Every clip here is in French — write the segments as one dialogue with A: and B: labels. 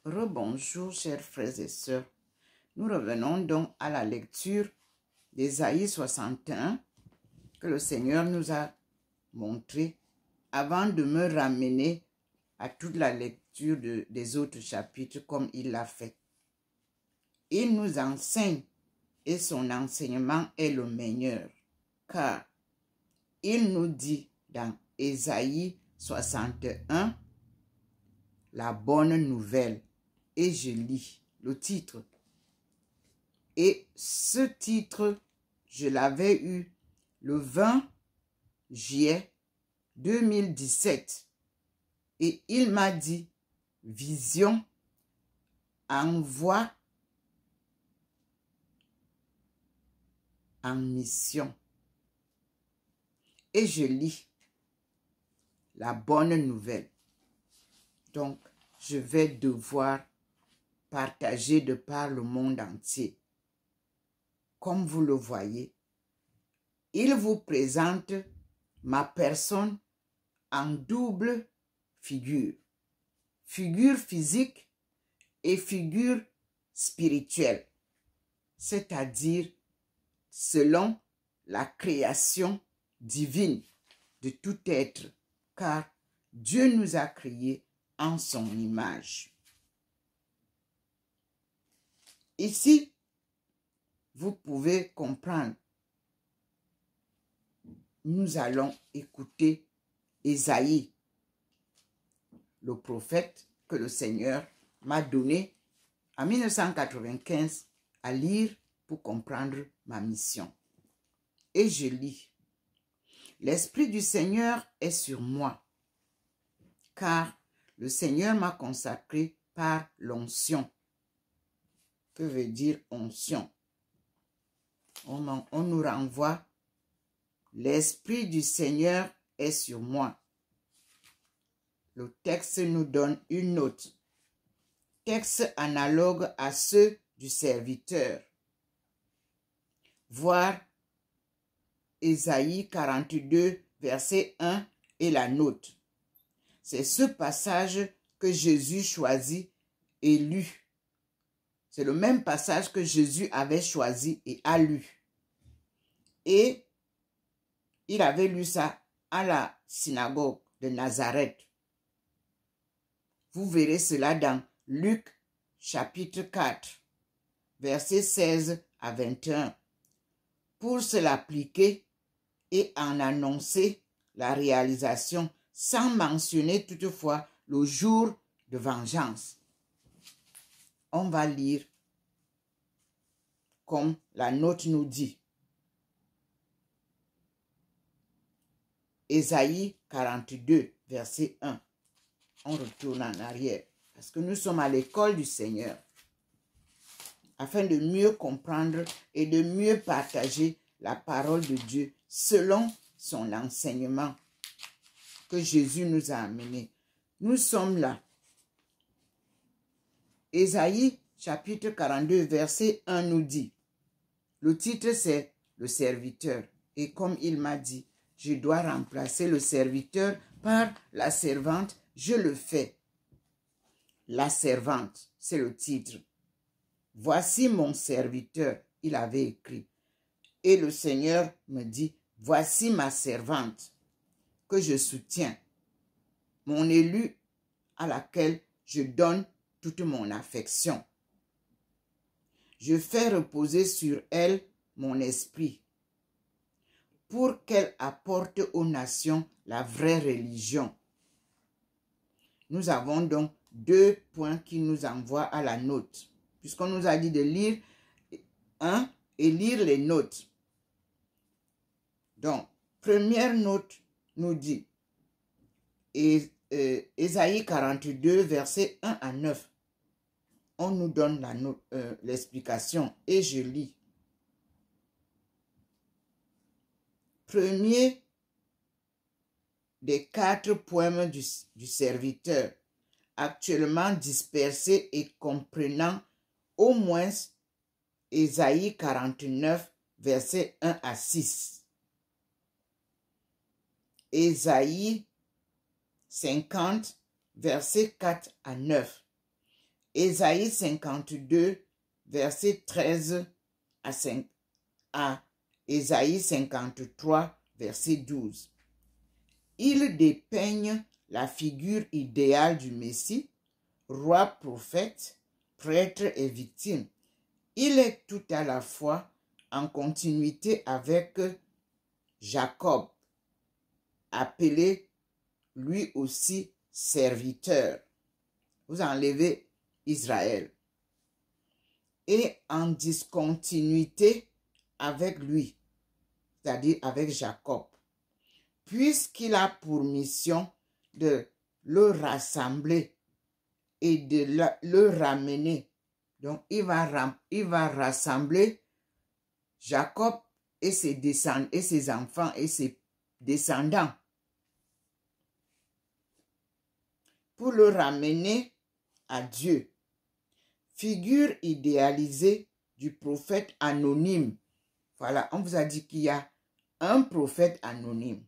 A: Rebonjour, chers frères et sœurs. Nous revenons donc à la lecture d'Ésaïe 61 que le Seigneur nous a montré avant de me ramener à toute la lecture des autres chapitres comme il l'a fait. Il nous enseigne et son enseignement est le meilleur, car il nous dit dans Ésaïe 61 la bonne nouvelle. Et je lis le titre. Et ce titre, je l'avais eu le 20 juillet 2017. Et il m'a dit, vision, envoi en mission. Et je lis la bonne nouvelle. Donc, je vais devoir partager de par le monde entier. Comme vous le voyez, il vous présente ma personne en double figure. Figure physique et figure spirituelle. C'est-à-dire selon la création divine de tout être, car Dieu nous a créés en son image. Ici, vous pouvez comprendre. Nous allons écouter Ésaïe, le prophète que le Seigneur m'a donné en 1995 à lire pour comprendre ma mission. Et je lis. L'Esprit du Seigneur est sur moi, car le Seigneur m'a consacré par l'onction. Que veut dire onction? On nous renvoie. L'Esprit du Seigneur est sur moi. Le texte nous donne une note. Texte analogue à ceux du serviteur. Voir Ésaïe 42, verset 1 et la note. C'est ce passage que Jésus choisit et lut. C'est le même passage que Jésus avait choisi et a lu. Et il avait lu ça à la synagogue de Nazareth. Vous verrez cela dans Luc chapitre 4, versets 16 à 21. Pour se l'appliquer et en annoncer la réalisation sans mentionner toutefois le jour de vengeance. On va lire comme la note nous dit. Ésaïe 42, verset 1. On retourne en arrière parce que nous sommes à l'école du Seigneur afin de mieux comprendre et de mieux partager la parole de Dieu selon son enseignement que Jésus nous a amené. Nous sommes là. Ésaïe chapitre 42, verset 1 nous dit, le titre c'est le serviteur. Et comme il m'a dit, je dois remplacer le serviteur par la servante, je le fais. La servante, c'est le titre. Voici mon serviteur, il avait écrit. Et le Seigneur me dit, voici ma servante que je soutiens, mon élu à laquelle je donne toute mon affection. Je fais reposer sur elle mon esprit pour qu'elle apporte aux nations la vraie religion. Nous avons donc 2 points qui nous envoient à la note, puisqu'on nous a dit de lire un et lire les notes. Donc, première note nous dit, Ésaïe 42, versets 1 à 9. On nous donne l'explication et je lis. Premier des 4 poèmes du serviteur, actuellement dispersés et comprenant au moins Ésaïe 49, versets 1 à 6. Ésaïe 50, versets 4 à 9. Ésaïe 52, verset 13 à 5, à Ésaïe 53, verset 12. Il dépeigne la figure idéale du Messie, roi, prophète, prêtre et victime. Il est tout à la fois en continuité avec Jacob, appelé lui aussi serviteur. Vous enlevez Israël. Et en discontinuité avec lui, c'est-à-dire avec Jacob, puisqu'il a pour mission de le rassembler et de le ramener. Donc, il va rassembler Jacob et ses enfants et ses descendants pour le ramener à Dieu. Figure idéalisée du prophète anonyme. Voilà, on vous a dit qu'il y a un prophète anonyme.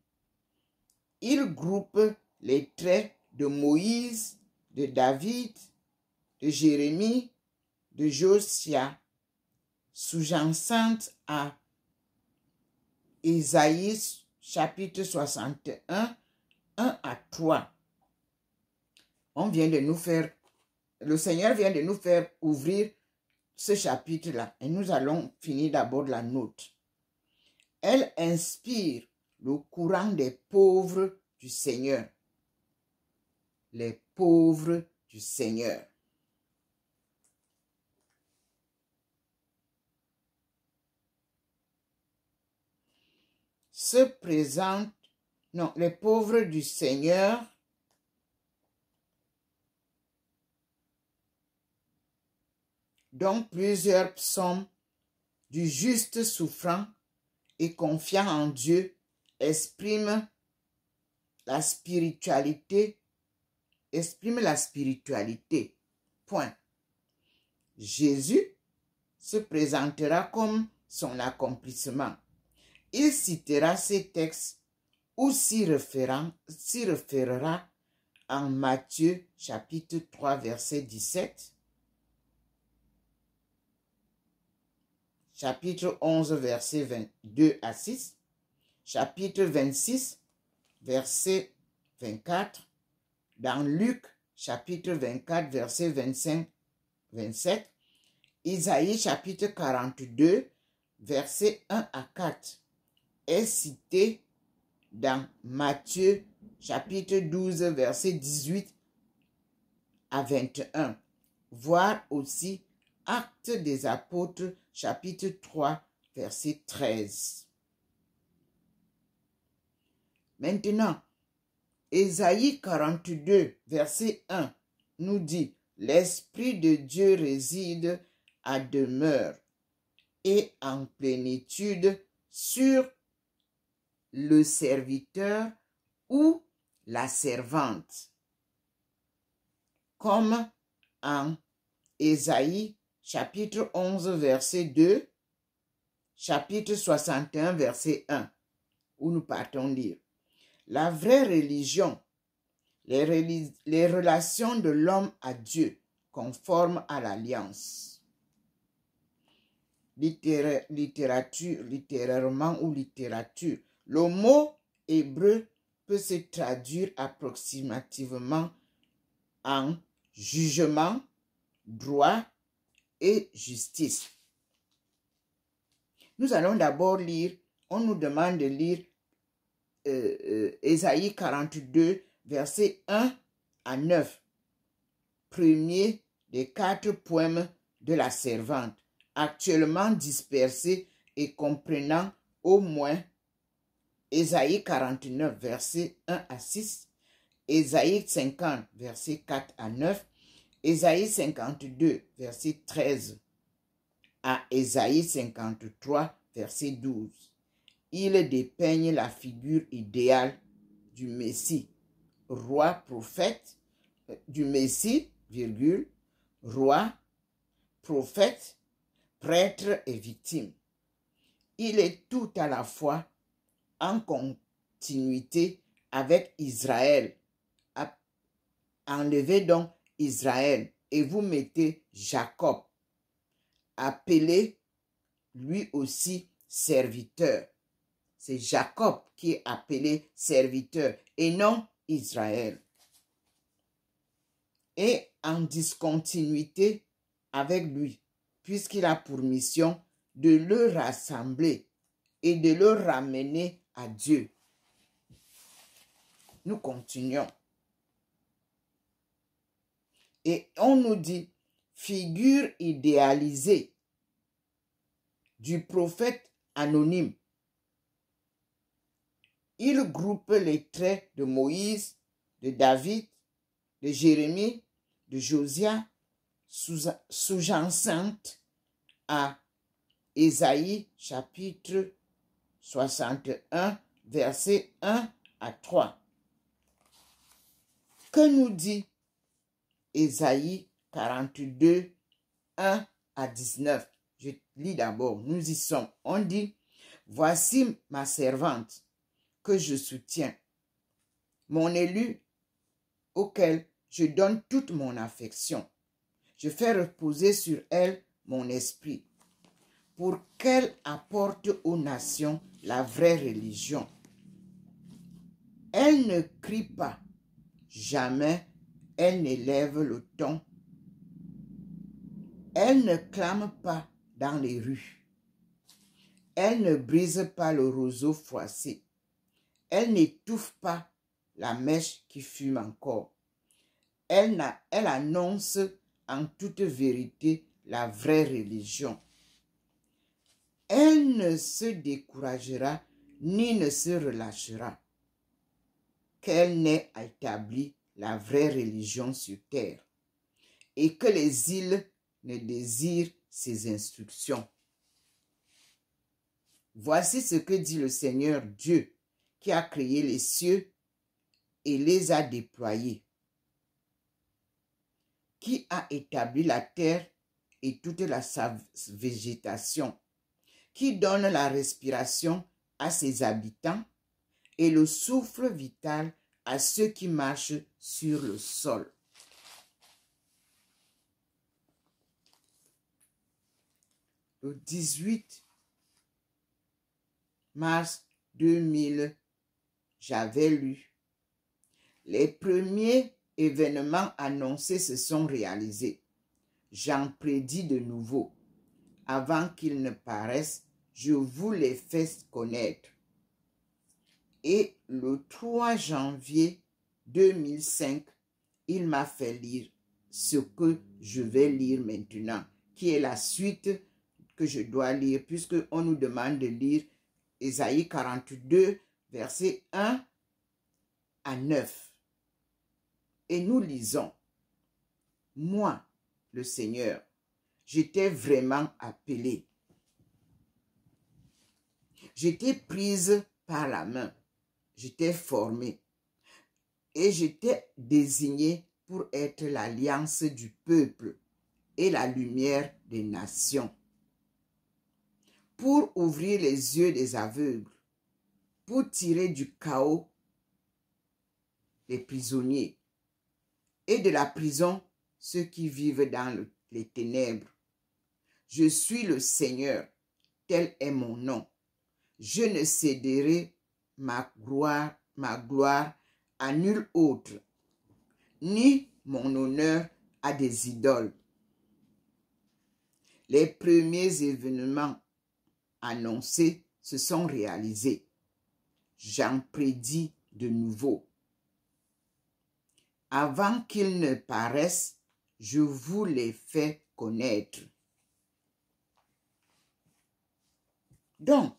A: Il groupe les traits de Moïse, de David, de Jérémie, de Josia, sous-jacente à Ésaïe chapitre 61, 1 à 3. On vient de nous faire, le Seigneur vient de nous faire ouvrir ce chapitre-là et nous allons finir d'abord la note. Elle inspire le courant des pauvres du Seigneur. Les pauvres du Seigneur. Se présentent, non, les pauvres du Seigneur dont plusieurs psaumes du juste souffrant et confiant en Dieu expriment la spiritualité. Point. Jésus se présentera comme son accomplissement. Il citera ces textes ou s'y référera en Matthieu chapitre 3 verset 17, chapitre 11 verset 22 à 6, chapitre 26 verset 24, dans Luc chapitre 24 verset 25-27, Isaïe chapitre 42 verset 1 à 4 est cité dans Matthieu chapitre 12 verset 18 à 21, voire aussi Actes des apôtres chapitre 3 verset 13. Maintenant, Ésaïe 42 verset 1 nous dit: l'Esprit de Dieu réside à demeure et en plénitude sur le serviteur ou la servante. Comme en Ésaïe chapitre 11 verset 2, chapitre 61 verset 1, où nous partons lire. La vraie religion, les relations de l'homme à Dieu conformes à l'alliance. Littérairement ou littérature, le mot hébreu peut se traduire approximativement en jugement, droit et justice. Nous allons d'abord lire, on nous demande de lire Ésaïe 42, versets 1 à 9, premier des 4 poèmes de la servante, actuellement dispersés et comprenant au moins Ésaïe 49, versets 1 à 6, Ésaïe 50, versets 4 à 9, Ésaïe 52, verset 13 à Ésaïe 53, verset 12. Il dépeigne la figure idéale du Messie, roi prophète, du Messie, virgule, roi, prophète, prêtre et victime. Il est tout à la fois en continuité avec Israël. Enlevez donc Israël et vous mettez Jacob, appelé lui aussi serviteur. C'est Jacob qui est appelé serviteur et non Israël. Et en discontinuité avec lui, puisqu'il a pour mission de le rassembler et de le ramener à Dieu. Nous continuons. Et on nous dit, figure idéalisée du prophète anonyme. Il groupe les traits de Moïse, de David, de Jérémie, de Josia, sous-jacente à Ésaïe chapitre 61, versets 1 à 3. Que nous dit Ésaïe 42, 1 à 19? Je lis d'abord, nous y sommes. On dit, voici ma servante que je soutiens, mon élu auquel je donne toute mon affection. Je fais reposer sur elle mon esprit, pour qu'elle apporte aux nations la vraie religion. Elle ne crie pas, jamais elle n'élève le ton. Elle ne clame pas dans les rues. Elle ne brise pas le roseau froissé. Elle n'étouffe pas la mèche qui fume encore. Elle annonce en toute vérité la vraie religion. Elle ne se découragera ni ne se relâchera, qu'elle n'ait établi la vraie religion sur terre, et que les îles ne désirent ses instructions. Voici ce que dit le Seigneur Dieu, qui a créé les cieux et les a déployés, qui a établi la terre et toute sa végétation, qui donne la respiration à ses habitants et le souffle vital à ceux qui marchent sur le sol. Le 18 mars 2000, j'avais lu. Les premiers événements annoncés se sont réalisés. J'en prédis de nouveaux. Avant qu'ils ne paraissent, je vous les fais connaître. Et le 3 janvier 2005, il m'a fait lire ce que je vais lire maintenant, qui est la suite que je dois lire, puisqu'on nous demande de lire Ésaïe 42, versets 1 à 9. Et nous lisons, « Moi, le Seigneur, j'étais vraiment appelé. J'étais prise par la main, j'étais formée et j'étais désignée pour être l'alliance du peuple et la lumière des nations, pour ouvrir les yeux des aveugles, pour tirer du chaos les prisonniers et de la prison ceux qui vivent dans les ténèbres. Je suis le Seigneur, tel est mon nom. Je ne céderai ma gloire à nul autre, ni mon honneur à des idoles. Les premiers événements annoncés se sont réalisés. J'en prédis de nouveau. Avant qu'ils ne paraissent, je vous les fais connaître. Donc,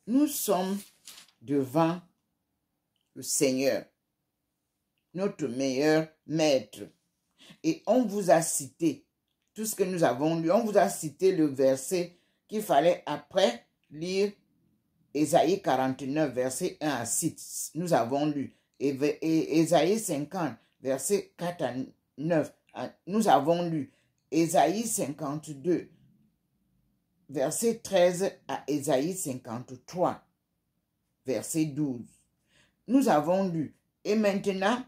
A: nous sommes devant le Seigneur, notre meilleur maître. Et on vous a cité tout ce que nous avons lu. On vous a cité le verset qu'il fallait après lire Ésaïe 49, verset 1 à 6. Nous avons lu. Et Ésaïe 50, verset 4 à 9. Nous avons lu. Ésaïe 52, verset 13 à Ésaïe 53, verset 12. Nous avons lu. Et maintenant,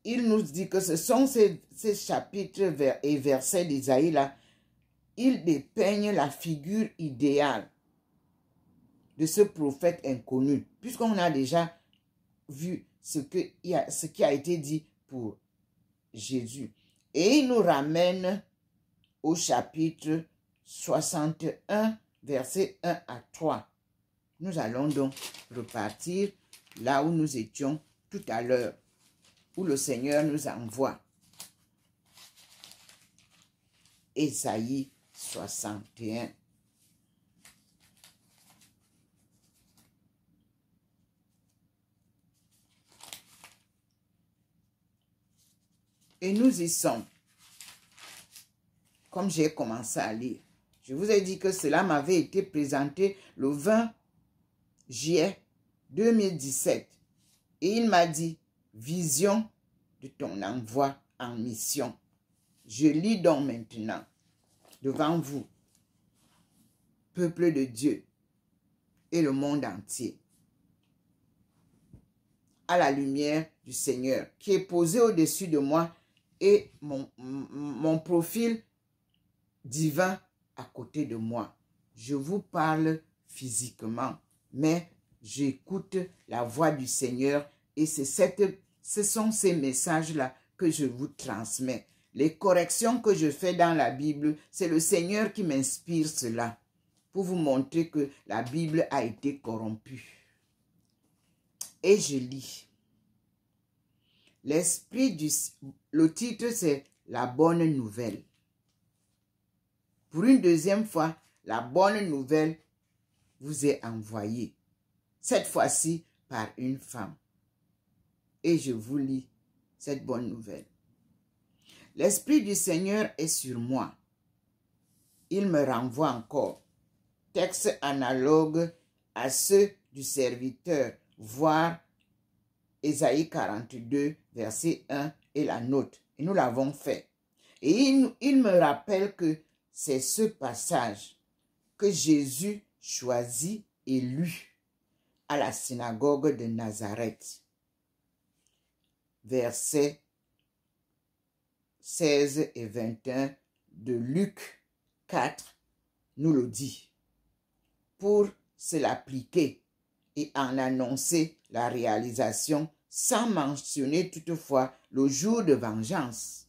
A: il nous dit que ce sont ces chapitres et versets d'Isaïe-là, ils dépeignent la figure idéale de ce prophète inconnu, puisqu'on a déjà vu ce qui a été dit pour Jésus. Et il nous ramène au chapitre 61, versets 1 à 3. Nous allons donc repartir là où nous étions tout à l'heure, où le Seigneur nous envoie. Ésaïe 61. Et nous y sommes. Comme j'ai commencé à lire, je vous ai dit que cela m'avait été présenté le 20 juillet 2017. Et il m'a dit, vision de ton envoi en mission. Je lis donc maintenant devant vous, peuple de Dieu et le monde entier, à la lumière du Seigneur qui est posé au-dessus de moi et mon profil divin à côté de moi. Je vous parle physiquement, mais j'écoute la voix du Seigneur et ce sont ces messages-là que je vous transmets. Les corrections que je fais dans la Bible, c'est le Seigneur qui m'inspire cela pour vous montrer que la Bible a été corrompue. Et je lis. Le titre, c'est La bonne nouvelle. Pour une deuxième fois, la bonne nouvelle vous est envoyée. Cette fois-ci, par une femme. Et je vous lis cette bonne nouvelle. L'Esprit du Seigneur est sur moi. Il me renvoie encore. Texte analogue à ceux du serviteur, voire Ésaïe 42, verset 1 et la note. Et nous l'avons fait. Et il me rappelle que c'est ce passage que Jésus choisit et lut à la synagogue de Nazareth. Versets 16 et 21 de Luc 4 nous le dit. Pour se l'appliquer et en annoncer la réalisation sans mentionner toutefois le jour de vengeance.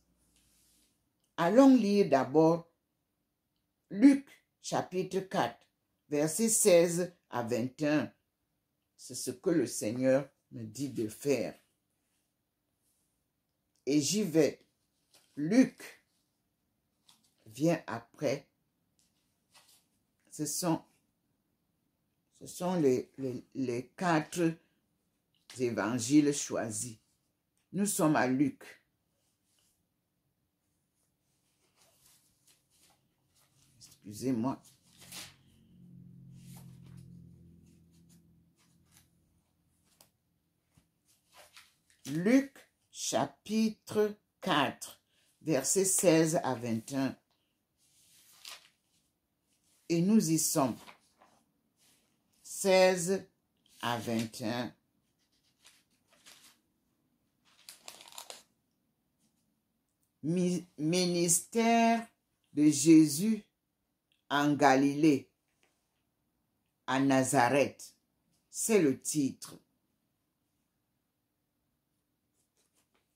A: Allons lire d'abord Luc chapitre 4, versets 16 à 21. C'est ce que le Seigneur me dit de faire. Et j'y vais. Luc vient après. Ce sont les 4 évangiles choisis. Nous sommes à Luc. Excusez-moi. Luc chapitre 4, versets 16 à 21. Et nous y sommes. 16 à 21. Ministère de Jésus en Galilée, à Nazareth. C'est le titre.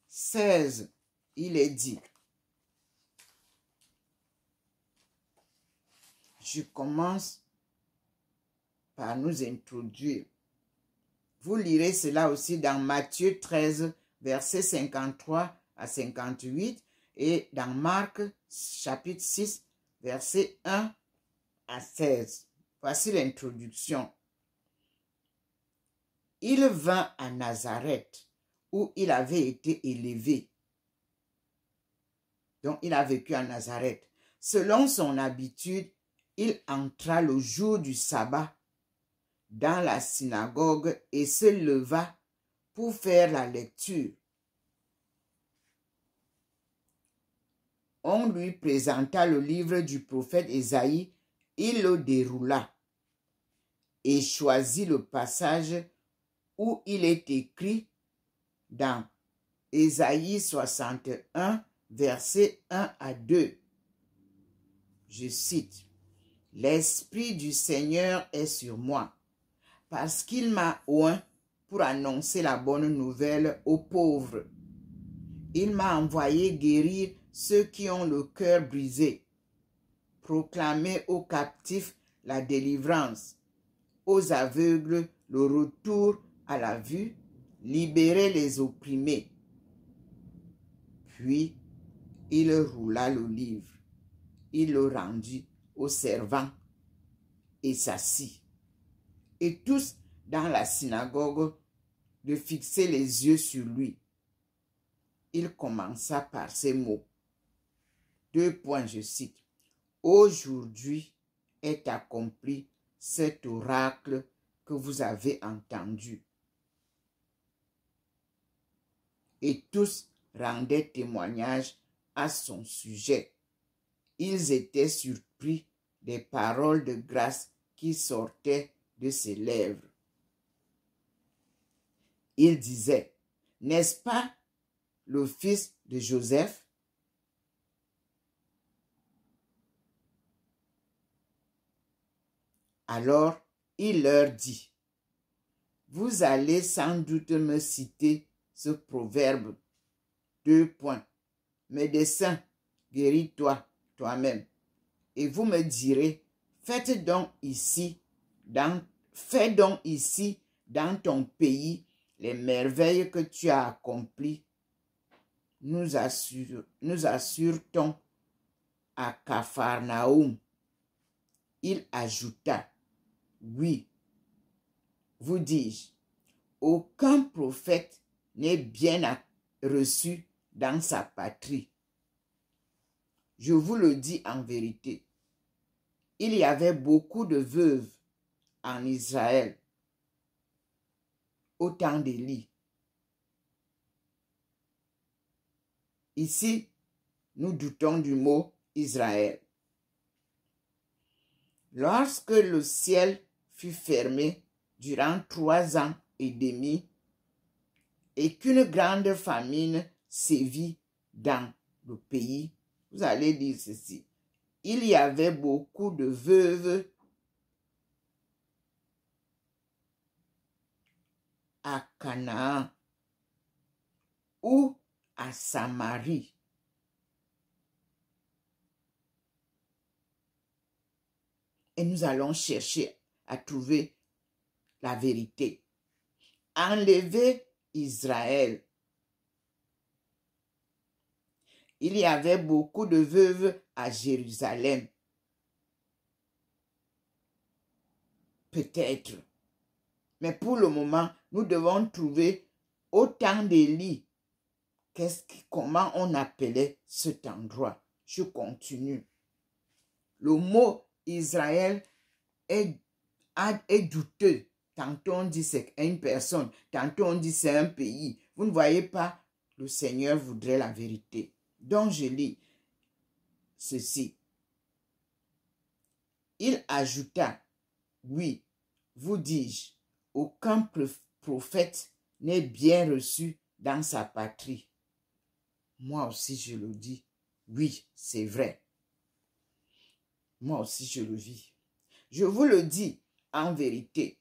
A: 16, il est dit. Je commence par nous introduire. Vous lirez cela aussi dans Matthieu 13, versets 53 à 58 et dans Marc chapitre 6, versets 1 à 16. Voici l'introduction. Il vint à Nazareth, où il avait été élevé. Donc, il a vécu à Nazareth. Selon son habitude, il entra le jour du sabbat dans la synagogue et se leva pour faire la lecture. On lui présenta le livre du prophète Ésaïe, il le déroula et choisit le passage où il est écrit dans Ésaïe 61, versets 1 à 2. Je cite. « L'Esprit du Seigneur est sur moi, parce qu'il m'a oint pour annoncer la bonne nouvelle aux pauvres. Il m'a envoyé guérir ceux qui ont le cœur brisé, proclamer aux captifs la délivrance, aux aveugles le retour à la vue, libérer les opprimés. » Puis il roula le livre, il le rendit aux servants et s'assit. Et tous dans la synagogue de fixer les yeux sur lui. Il commença par ces mots. 2 points, je cite. « Aujourd'hui est accompli cet oracle que vous avez entendu. » Et tous rendaient témoignage à son sujet. Ils étaient surpris des paroles de grâce qui sortaient de ses lèvres. Il disait, « N'est-ce pas le fils de Joseph? » Alors il leur dit, « Vous allez sans doute me citer ce proverbe. 2 points. Médecin, guéris-toi toi-même. Et vous me direz, fais donc ici, dans ton pays, les merveilles que tu as accomplies. Nous assure-t-on à Capharnaüm. » Il ajouta, « Oui, vous dis-je, aucun prophète n'est bien reçu dans sa patrie. Je vous le dis en vérité, il y avait beaucoup de veuves en Israël au temps d'Élie. Ici, nous doutons du mot Israël. Lorsque le ciel fut fermé durant 3 ans et demi et qu'une grande famine sévit dans le pays, vous allez dire ceci. Il y avait beaucoup de veuves à Canaan ou à Samarie. Et nous allons chercher à trouver la vérité. Enlevez Israël. Il y avait beaucoup de veuves à Jérusalem. Peut-être. Mais pour le moment, nous devons trouver autant d'Élie. Comment on appelait cet endroit? Je continue. Le mot Israël est douteux. Tantôt on dit c'est une personne, tantôt on dit c'est un pays. Vous ne voyez pas, le Seigneur voudrait la vérité. Donc je lis ceci. Il ajouta, « Oui, vous dis-je, aucun prophète n'est bien reçu dans sa patrie. » Moi aussi je le dis, oui, c'est vrai. Moi aussi je le vis. Je vous le dis en vérité,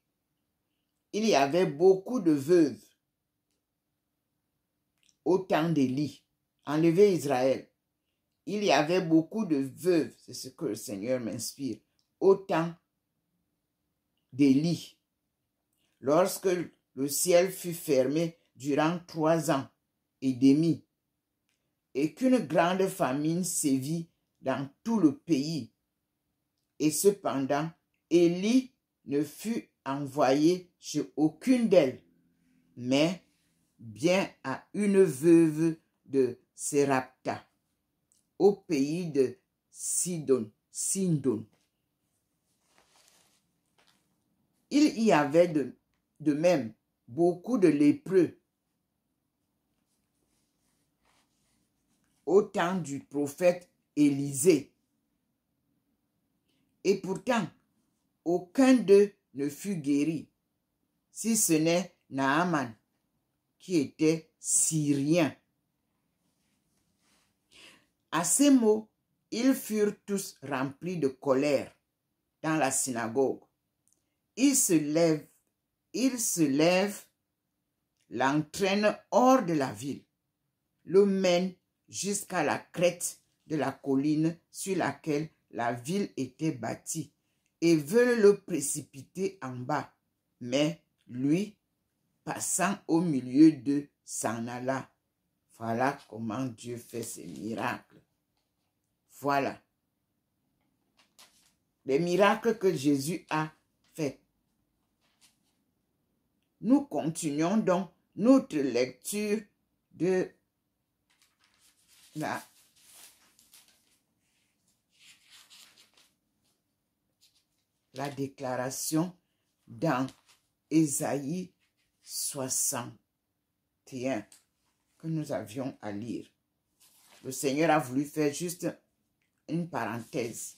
A: il y avait beaucoup de veuves au temps d'Élie. Enlevez Israël. Il y avait beaucoup de veuves, c'est ce que le Seigneur m'inspire, au temps d'Élie. Lorsque le ciel fut fermé durant 3 ans et demi et qu'une grande famine sévit dans tout le pays. Et cependant, Élie ne fut envoyé chez aucune d'elles, mais bien à une veuve de Sérapta, au pays de Sidon. Il y avait de même beaucoup de lépreux au temps du prophète Élisée. Et pourtant, aucun d'eux ne fut guéri, si ce n'est Naaman, qui était syrien. À ces mots, ils furent tous remplis de colère dans la synagogue. Ils se lèvent, l'entraînent hors de la ville, le mènent jusqu'à la crête de la colline sur laquelle la ville était bâtie et veulent le précipiter en bas. Mais lui, passant au milieu d'eux, s'en alla. Voilà comment Dieu fait ses miracles. Voilà les miracles que Jésus a faits. Nous continuons donc notre lecture de la déclaration dans Ésaïe 61 que nous avions à lire. Le Seigneur a voulu faire juste une parenthèse.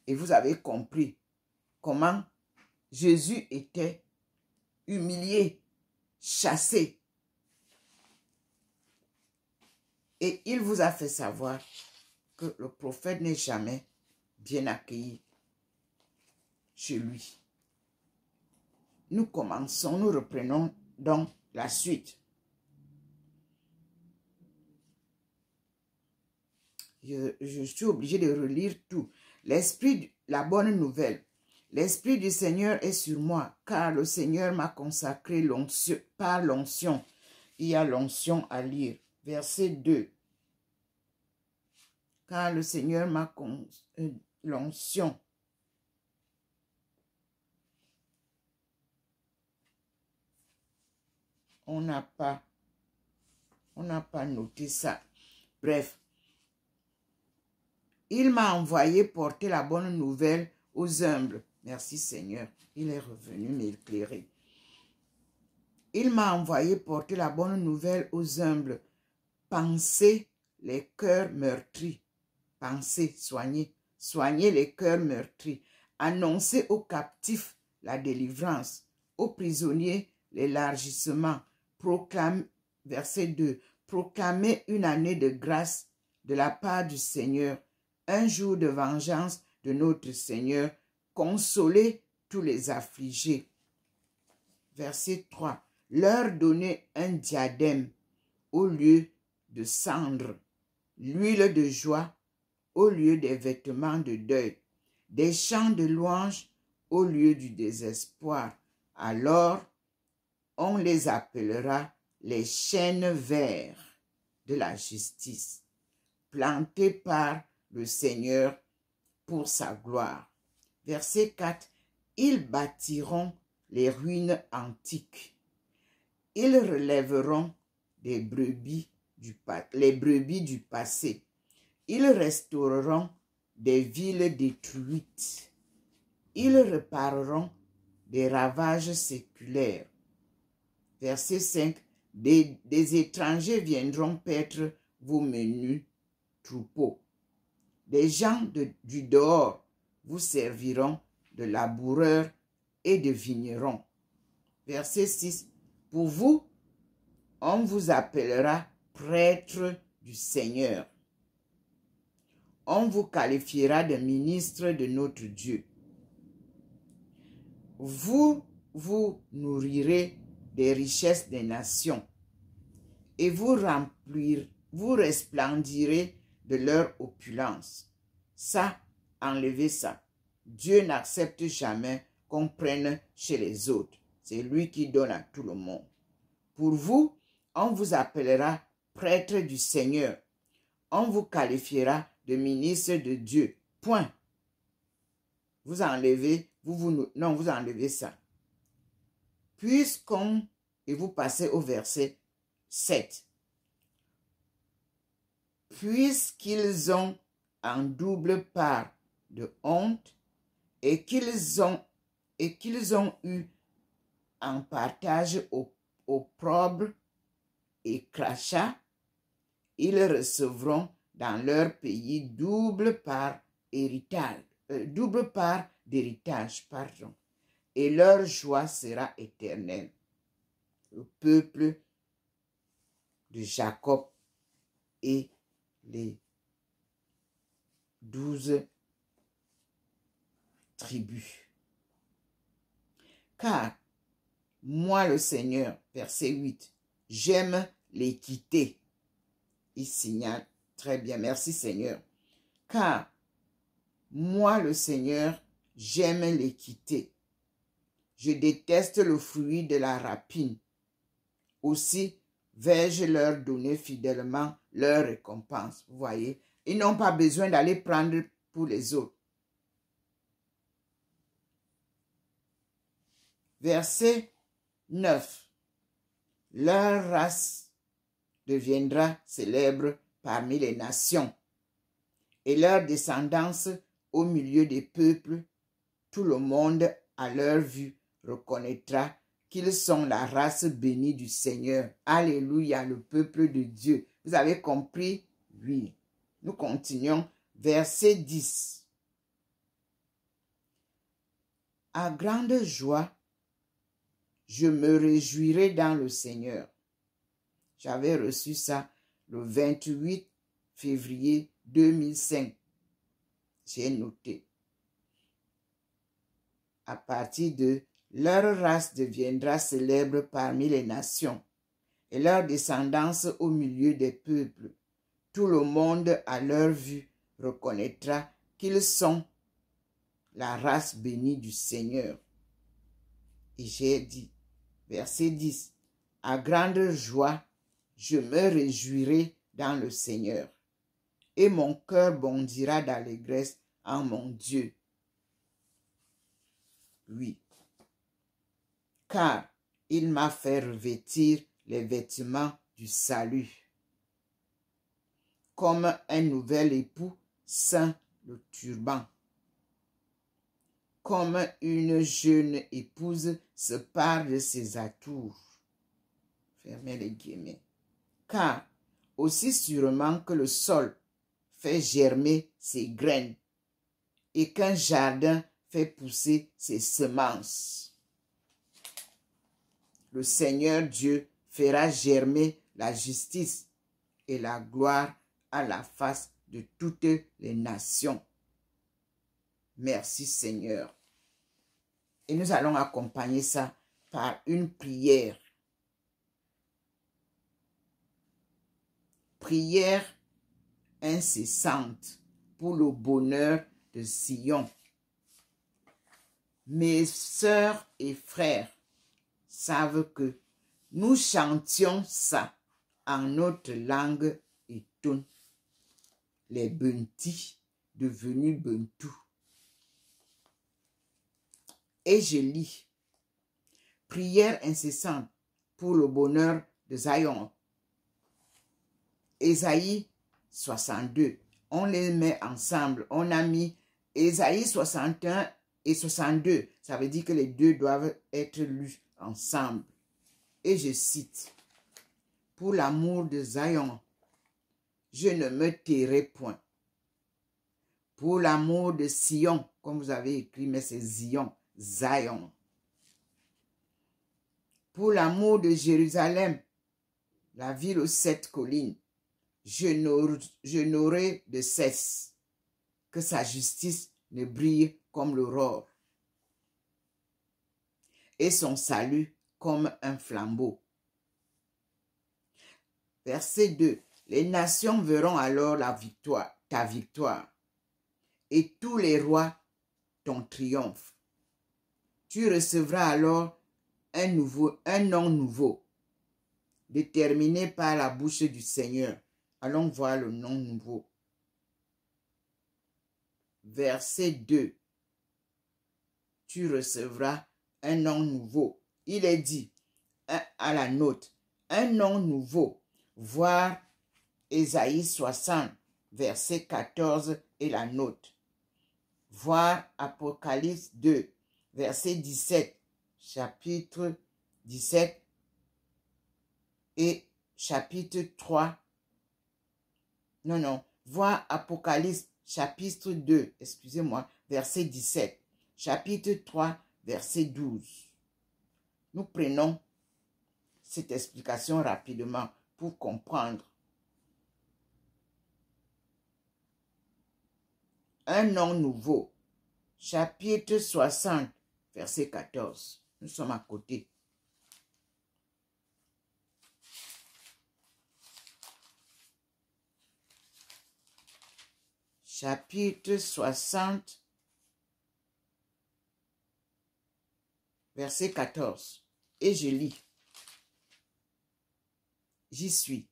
A: Et vous avez compris comment Jésus était humilié, chassé. Et il vous a fait savoir que le prophète n'est jamais bien accueilli chez lui. Nous reprenons donc la suite. Je suis obligé de relire tout. La bonne nouvelle. L'Esprit du Seigneur est sur moi, car le Seigneur m'a consacré par l'onction. Il y a l'onction à lire. Verset 2. Car le Seigneur m'a l'onction. On n'a pas noté ça. Bref. Il m'a envoyé porter la bonne nouvelle aux humbles. Merci Seigneur, il est revenu m'éclairer. Il m'a envoyé porter la bonne nouvelle aux humbles. Pensez les cœurs meurtris. Pensez, soignez les cœurs meurtris. Annoncez aux captifs la délivrance, aux prisonniers l'élargissement. Verset 2. Proclamez une année de grâce de la part du Seigneur, un jour de vengeance de notre Seigneur. Consolez tous les affligés. Verset 3. Leur donnez un diadème au lieu de cendre, l'huile de joie au lieu des vêtements de deuil, des chants de louange au lieu du désespoir. Alors, on les appellera les chênes verts de la justice, plantés par le Seigneur pour sa gloire. Verset 4. Ils bâtiront les ruines antiques. Ils relèveront les brebis du passé. Ils restaureront des villes détruites. Ils répareront des ravages séculaires. Verset 5. Des étrangers viendront paître vos menus troupeaux. Des gens du dehors vous serviront de laboureurs et de vignerons. Verset 6. Pour vous, on vous appellera prêtre du Seigneur. On vous qualifiera de ministre de notre Dieu. Vous vous nourrirez des richesses des nations et vous resplendirez de leur opulence. Ça, enlevez ça. Dieu n'accepte jamais qu'on prenne chez les autres. C'est lui qui donne à tout le monde. Pour vous, on vous appellera prêtre du Seigneur. On vous qualifiera de ministre de Dieu. Point. Vous enlevez, vous enlevez ça. Et vous passez au verset 7. Puisqu'ils ont en double part de honte et qu'ils ont eu en partage opprobre et crachat, ils recevront dans leur pays double part d'héritage, et leur joie sera éternelle. Le peuple de Jacob et les 12 tribus. Car moi le Seigneur, verset 8, j'aime l'équité. Il signale très bien, merci Seigneur. Car moi le Seigneur, j'aime l'équité. Je déteste le fruit de la rapine. Aussi, vais-je leur donner fidèlement leur récompense. Vous voyez, ils n'ont pas besoin d'aller prendre pour les autres. Verset 9. Leur race deviendra célèbre parmi les nations, et leur descendance au milieu des peuples. Tout le monde, à leur vue, reconnaîtra qu'ils sont la race bénie du Seigneur. Alléluia, le peuple de Dieu. Vous avez compris? Oui. Nous continuons. Verset 10. À grande joie, je me réjouirai dans le Seigneur. J'avais reçu ça le 28 février 2005. J'ai noté. À partir de leur race deviendra célèbre parmi les nations, et leur descendance au milieu des peuples. Tout le monde à leur vue reconnaîtra qu'ils sont la race bénie du Seigneur. Et j'ai dit, verset 10, à grande joie, je me réjouirai dans le Seigneur, et mon cœur bondira d'allégresse en mon Dieu. Oui, car il m'a fait revêtir les vêtements du salut, comme un nouvel époux ceint le turban, comme une jeune épouse se pare de ses atours. Fermez les guillemets. Car aussi sûrement que le sol fait germer ses graines et qu'un jardin fait pousser ses semences, le Seigneur Dieu fera germer la justice et la gloire à la face de toutes les nations. Merci Seigneur. Et nous allons accompagner ça par une prière. Prière incessante pour le bonheur de Sion. Mes sœurs et frères savent que nous chantions ça en notre langue étoune, les Bunti devenus Buntu. Et je lis, prière incessante pour le bonheur de Zion. Ésaïe 62, on les met ensemble, on a mis Ésaïe 61 et 62, ça veut dire que les deux doivent être lus ensemble. Et je cite, pour l'amour de Zion, je ne me tairai point. Pour l'amour de Sion, comme vous avez écrit, mais c'est Zion, Zion. Pour l'amour de Jérusalem, la ville aux 7 collines, je n'aurai de cesse que sa justice ne brille comme l'aurore et son salut comme un flambeau. Verset 2. Les nations verront alors ta victoire, et tous les rois ton triomphe. Tu recevras alors un nom nouveau, déterminé par la bouche du Seigneur. Allons voir le nom nouveau. Verset 2. Tu recevras un nom nouveau. Il est dit à la note, un nom nouveau. Voir Ésaïe 60, verset 14 et la note. Voir Apocalypse 2, verset 17, chapitre 17 et chapitre 3. Non, voir Apocalypse chapitre 2, excusez-moi, verset 17, chapitre 3, verset 12. Nous prenons cette explication rapidement. pour comprendre. Un nom nouveau. Chapitre 60, verset 14. Nous sommes à côté. Chapitre 60, verset 14. Et je lis. J'y suis.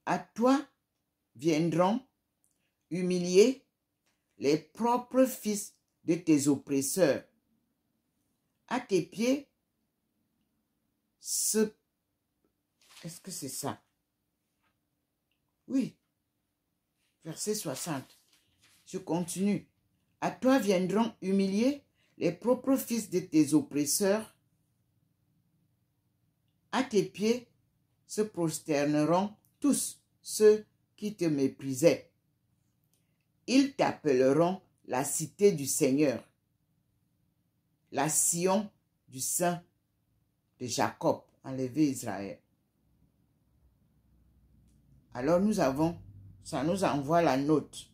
A: À toi viendront humilier les propres fils de tes oppresseurs. À tes pieds, Est-ce que c'est ça? Oui. Verset 60. Je continue. À toi viendront humilier les propres fils de tes oppresseurs. À tes pieds se prosterneront tous ceux qui te méprisaient. Ils t'appelleront la cité du Seigneur, la Sion du Saint de Jacob, enlevé Israël. Alors ça nous envoie la note.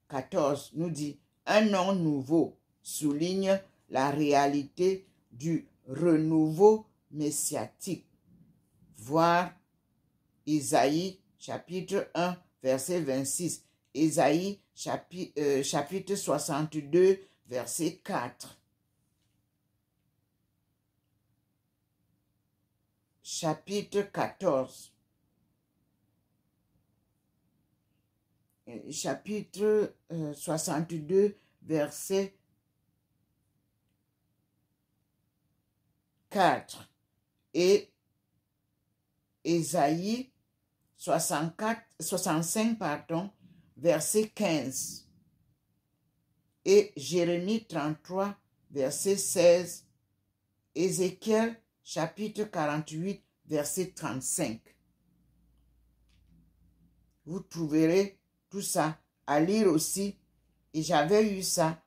A: 14 nous dit, un nom nouveau souligne la réalité du renouveau messiatique. Voir Isaïe chapitre 1, verset 26. Isaïe chapitre 62, verset 4. Chapitre 14. Chapitre 62, verset 4. Et Ésaïe 65, verset 15. Et Jérémie 33, verset 16. Ézéchiel chapitre 48, verset 35. Vous trouverez tout ça à lire aussi. Et j'avais eu ça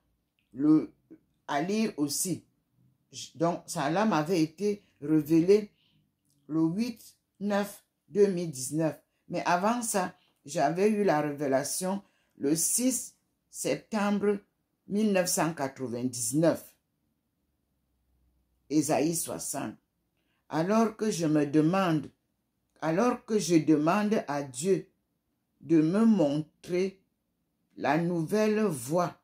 A: à lire aussi. Donc, ça là m'avait été révélé le 8/9/2019. Mais avant ça, j'avais eu la révélation le 6 septembre 1999. Ésaïe 60. Alors que je demande à Dieu de me montrer la nouvelle voie,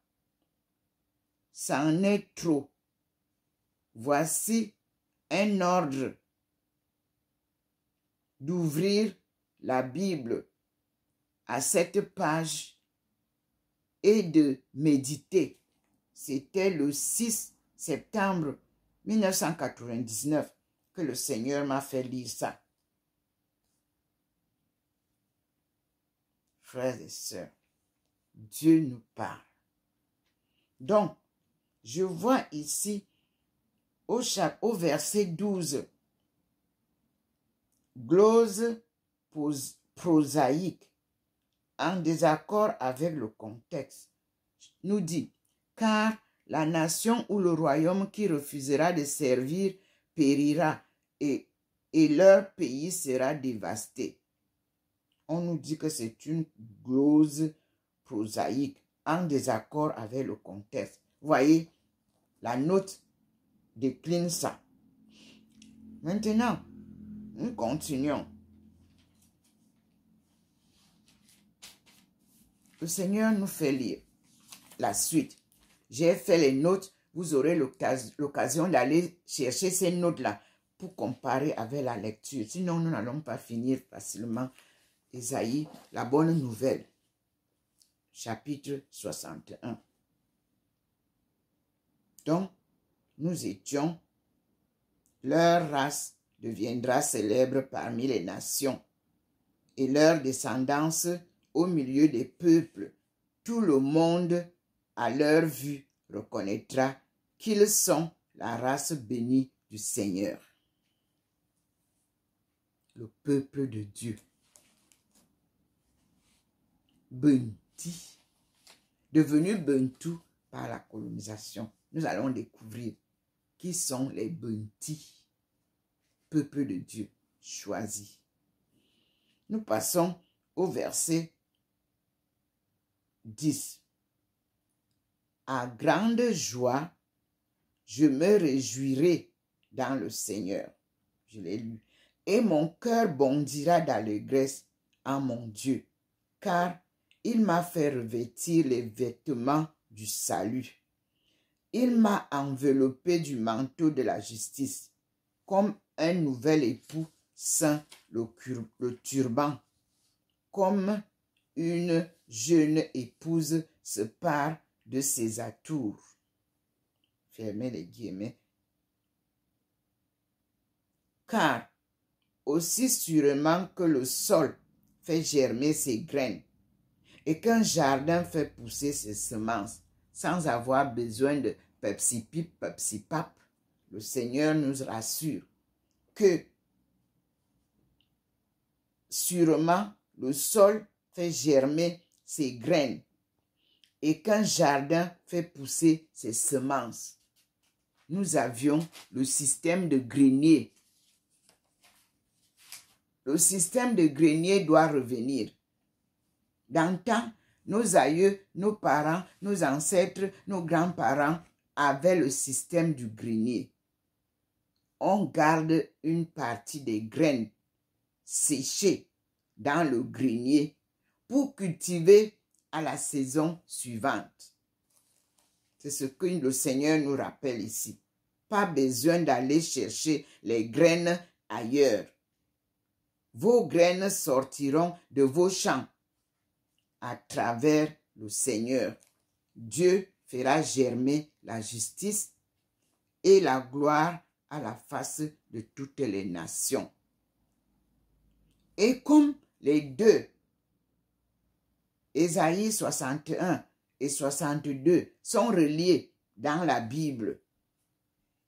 A: c'en est trop. Voici un ordre d'ouvrir la Bible à cette page et de méditer. C'était le 6 septembre 1999 que le Seigneur m'a fait lire ça. Frères et sœurs, Dieu nous parle. Donc, je vois ici au verset 12, glose prosaïque, en désaccord avec le contexte, nous dit, car la nation ou le royaume qui refusera de servir périra et leur pays sera dévasté. On nous dit que c'est une glose prosaïque en désaccord avec le contexte. Voyez, la note décline ça. Maintenant, nous continuons. Le Seigneur nous fait lire la suite. J'ai fait les notes. Vous aurez l'occasion d'aller chercher ces notes-là pour comparer avec la lecture. Sinon, nous n'allons pas finir facilement. Ésaïe, la bonne nouvelle. Chapitre 61. Donc, nous étions, leur race deviendra célèbre parmi les nations et leur descendance au milieu des peuples. Tout le monde, à leur vue, reconnaîtra qu'ils sont la race bénie du Seigneur. Le peuple de Dieu. Benti, devenu Bentou par la colonisation. Nous allons découvrir qui sont les Bentis, peuple de Dieu. choisi. Nous passons au verset 10. À grande joie, je me réjouirai dans le Seigneur. Je l'ai lu. Et mon cœur bondira d'allégresse en mon Dieu, car il m'a fait revêtir les vêtements du salut. Il m'a enveloppé du manteau de la justice, comme un nouvel époux ceint le turban, comme une jeune épouse se pare de ses atours. Fermez les guillemets. Car aussi sûrement que le sol fait germer ses graines et qu'un jardin fait pousser ses semences sans avoir besoin de pepsi-pip, pepsi-pap, le Seigneur nous rassure que sûrement le sol fait germer ses graines et qu'un jardin fait pousser ses semences. Nous avions le système de grenier. Le système de grenier doit revenir. Dans le temps, nos aïeux, nos parents, nos ancêtres, nos grands-parents avaient le système du grenier. On garde une partie des graines séchées dans le grenier pour cultiver à la saison suivante. C'est ce que le Seigneur nous rappelle ici. Pas besoin d'aller chercher les graines ailleurs. Vos graines sortiront de vos champs à travers le Seigneur. Dieu fera germer la justice et la gloire à la face de toutes les nations. Et comme les deux, Ésaïe 61 et 62, sont reliés dans la Bible,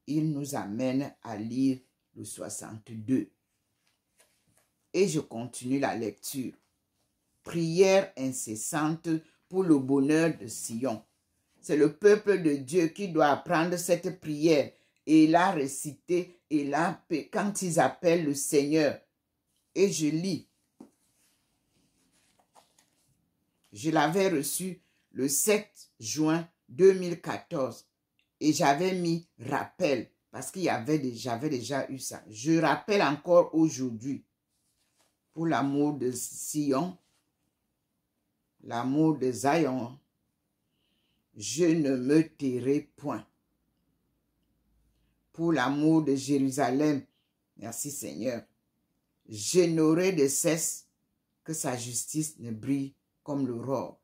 A: il nous amène à lire le 62. Et je continue la lecture. Prière incessante pour le bonheur de Sion. C'est le peuple de Dieu qui doit apprendre cette prière et la réciter et la quand ils appellent le Seigneur. Et je lis. Je l'avais reçu le 7 juin 2014 et j'avais mis rappel parce qu'il y avait j'avais déjà eu ça. Je rappelle encore aujourd'hui pour l'amour de Sion, l'amour de Zion, je ne me tairai point. Pour l'amour de Jérusalem, merci Seigneur, je n'aurai de cesse que sa justice ne brille comme l'aurore.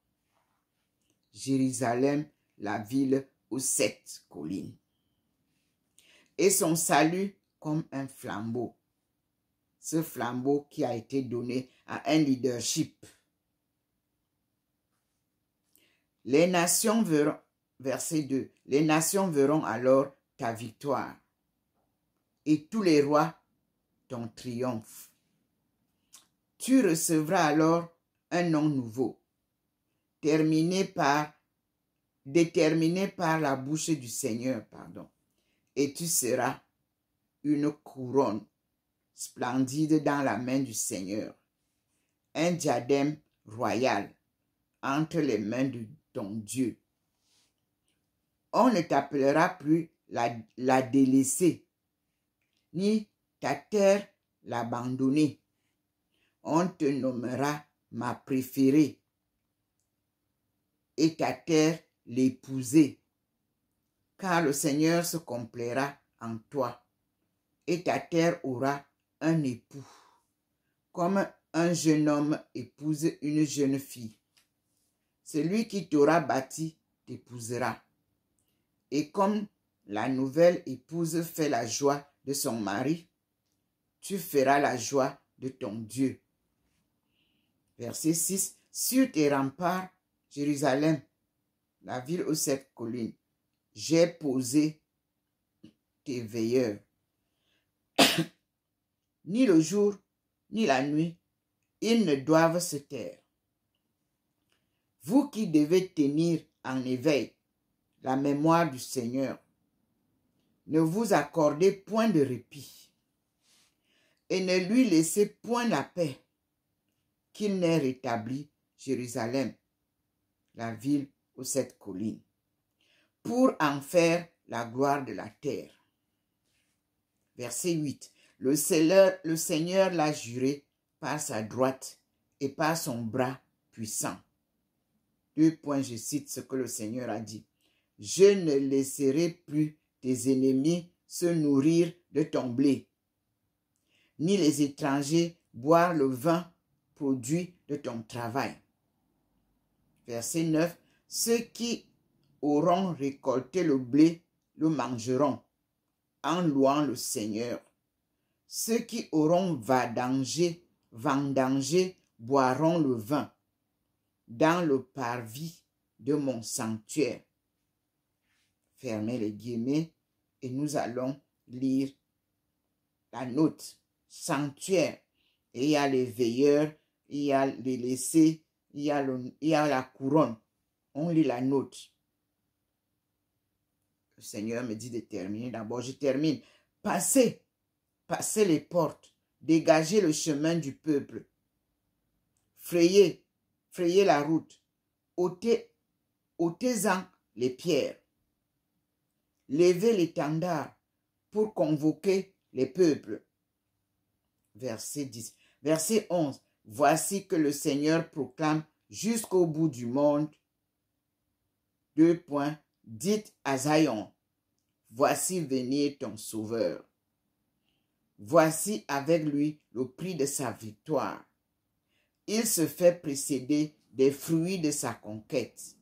A: Jérusalem, la ville aux 7 collines. Et son salut comme un flambeau. Ce flambeau qui a été donné à un leadership. Les nations verront, verset 2, les nations verront alors ta victoire et tous les rois ton triomphe. Tu recevras alors un nom nouveau, déterminé par la bouche du Seigneur, et tu seras une couronne splendide dans la main du Seigneur, un diadème royal entre les mains de ton Dieu. On ne t'appellera plus la délaissée, ni ta terre l'abandonnée. On te nommera ma préférée et ta terre l'épousée, car le Seigneur se complaira en toi et ta terre aura un époux, comme un jeune homme épouse une jeune fille. Celui qui t'aura bâti t'épousera. Et comme la nouvelle épouse fait la joie de son mari, tu feras la joie de ton Dieu. Verset 6. Sur tes remparts, Jérusalem, la ville aux 7 collines, j'ai posé tes veilleurs. Ni le jour, ni la nuit, ils ne doivent se taire. Vous qui devez tenir en éveil la mémoire du Seigneur, ne vous accordez point de répit. et ne lui laissez point la paix, qu'il n'ait rétabli Jérusalem, la ville aux 7 collines, pour en faire la gloire de la terre. Verset 8. Le Seigneur l'a juré par sa droite et par son bras puissant. 2 points, je cite ce que le Seigneur a dit. Je ne laisserai plus tes ennemis se nourrir de ton blé, ni les étrangers boire le vin produit de ton travail. Verset 9. Ceux qui auront récolté le blé le mangeront en louant le Seigneur. Ceux qui auront vendangé boiront le vin dans le parvis de mon sanctuaire. Fermez les guillemets et nous allons lire la note. Sanctuaire. Et il y a les veilleurs, il y a les laissés, il y a la couronne. On lit la note. Le Seigneur me dit de terminer. D'abord, je termine. Passez les portes. Dégagez le chemin du peuple. Frayez la route. ôtez-en les pierres. Levez l'étendard pour convoquer les peuples. Verset 10. Verset 11. Voici que le Seigneur proclame jusqu'au bout du monde. 2 points. Dites à Zion, voici venir ton sauveur. Voici avec lui le prix de sa victoire. Il se fait précéder des fruits de sa conquête.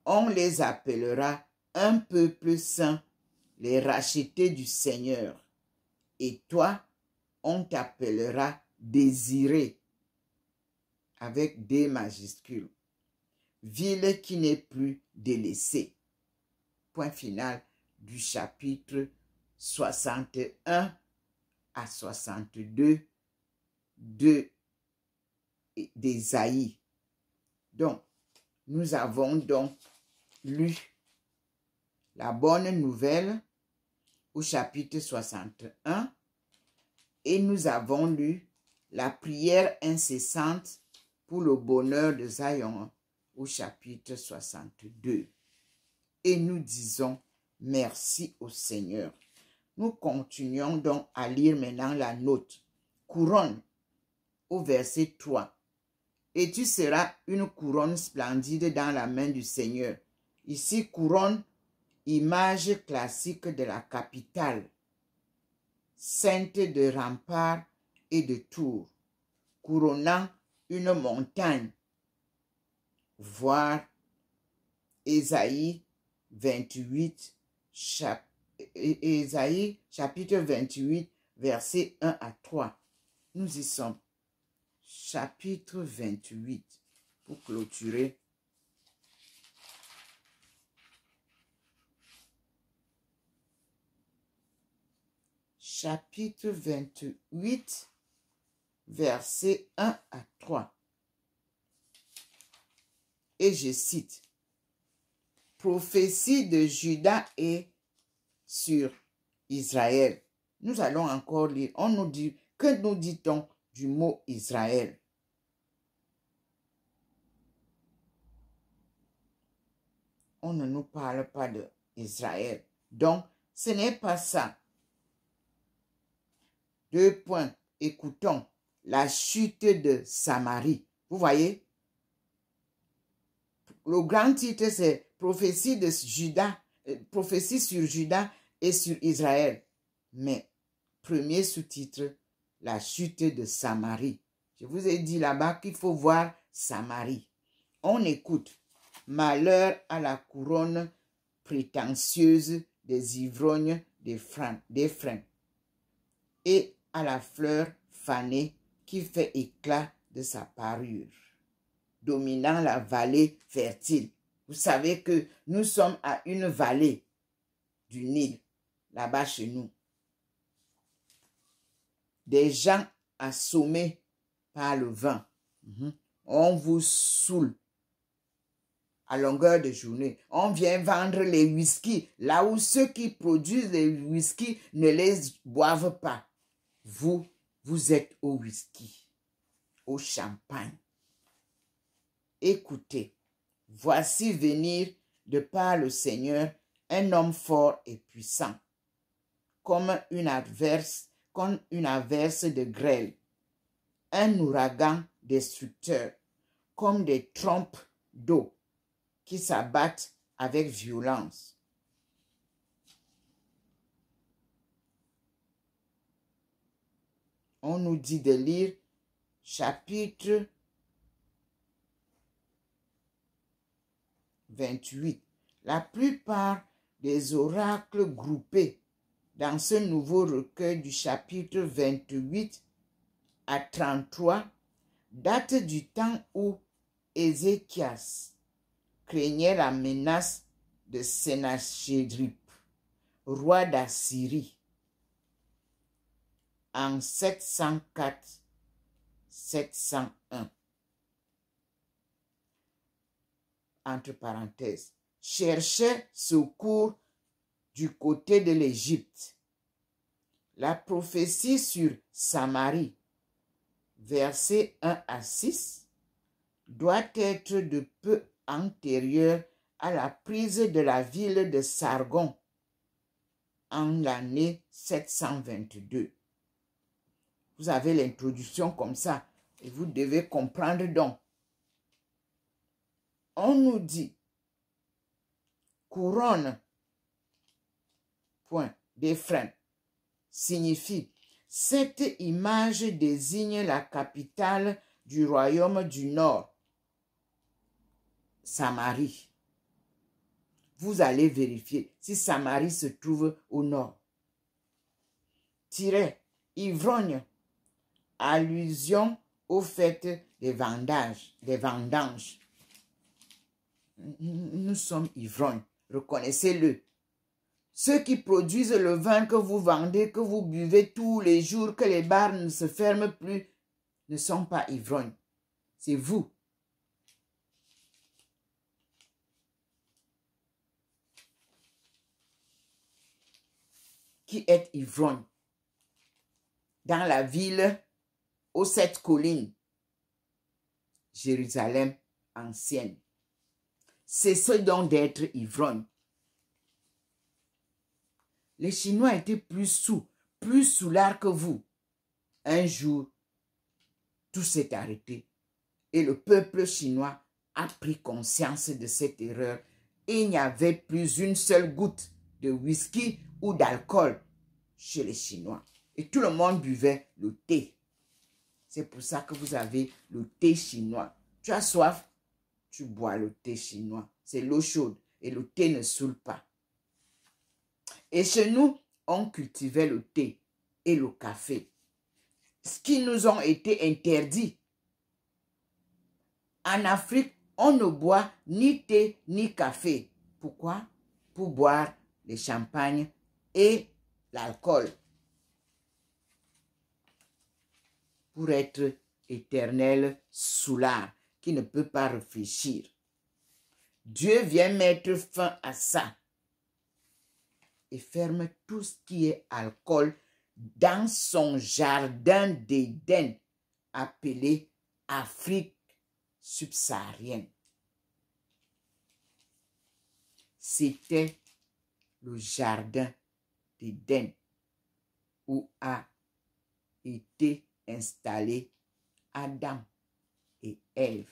A: On les appellera un peuple saint, les rachetés du Seigneur. Et toi, on t'appellera désiré, avec D majuscules. Ville qui n'est plus délaissée. Point final du chapitre 61 à 62 d'Ésaïe. Donc, nous avons donc lu la bonne nouvelle au chapitre 61 et nous avons lu la prière incessante pour le bonheur de Zion au chapitre 62. Et nous disons merci au Seigneur. Nous continuons donc à lire maintenant la note. Couronne au verset 3. Et tu seras une couronne splendide dans la main du Seigneur. Ici, couronne, image classique de la capitale, sainte de remparts et de tours, couronnant une montagne. Voir Ésaïe 28, Ésaïe chapitre 28, versets 1 à 3. Nous y sommes. Chapitre 28, pour clôturer. Chapitre 28, versets 1 à 3. Et je cite. Prophétie de Juda et sur Israël. Nous allons encore lire. On nous dit, que nous dit-on du mot Israël? On ne nous parle pas d'Israël. Donc, ce n'est pas ça. 2 points. Écoutons la chute de Samarie. Vous voyez? Le grand titre, c'est prophétie de Juda, prophétie sur Juda et sur Israël. Mais, premier sous-titre, la chute de Samarie. Je vous ai dit là-bas qu'il faut voir Samarie. On écoute. Malheur à la couronne prétentieuse des ivrognes d'Éphraïm et à la fleur fanée qui fait éclat de sa parure, dominant la vallée fertile. Vous savez que nous sommes à une vallée du Nil, là-bas chez nous. Des gens assommés par le vent. On vous saoule à longueur de journée. On vient vendre les whisky là où ceux qui produisent les whisky ne les boivent pas. Vous, vous êtes au whisky, au champagne. Écoutez, voici venir de par le Seigneur un homme fort et puissant, comme une averse de grêle, un ouragan destructeur, comme des trompes d'eau qui s'abattent avec violence. On nous dit de lire chapitre 28. La plupart des oracles groupés dans ce nouveau recueil du chapitre 28 à 33 datent du temps où Ézéchias craignait la menace de Sennachérib, roi d'Assyrie, en 704-701. Entre parenthèses, cherchait secours du côté de l'Égypte. La prophétie sur Samarie, versets 1 à 6, doit être de peu antérieure à la prise de la ville de Sargon en l'année 722. Vous avez l'introduction comme ça et vous devez comprendre donc. On nous dit couronne, point, d'Éphraïm, signifie cette image désigne la capitale du royaume du Nord, Samarie. Vous allez vérifier si Samarie se trouve au nord. Tiret, ivrogne, allusion au fait des vendanges. Nous sommes ivrognes, reconnaissez-le. Ceux qui produisent le vin que vous vendez, que vous buvez tous les jours, que les bars ne se ferment plus, ne sont pas ivrognes. C'est vous. Qui êtes ivrogne dans la ville aux 7 collines, Jérusalem ancienne. Cessez donc d'être ivrogne. Les Chinois étaient plus soûlards que vous. Un jour, tout s'est arrêté et le peuple chinois a pris conscience de cette erreur et il n'y avait plus une seule goutte de whisky ou d'alcool chez les Chinois. Et tout le monde buvait le thé. C'est pour ça que vous avez le thé chinois. Tu as soif, tu bois le thé chinois. C'est l'eau chaude et le thé ne saoule pas. Et chez nous, on cultivait le thé et le café, ce qui nous ont été interdits. En Afrique, on ne boit ni thé ni café. Pourquoi? Pour boire le champagne et l'alcool. Pour être éternel soulard qui ne peut pas réfléchir. Dieu vient mettre fin à ça et ferme tout ce qui est alcool dans son jardin d'Éden appelé Afrique subsaharienne. C'était le jardin d'Éden où a été installé Adam et Ève.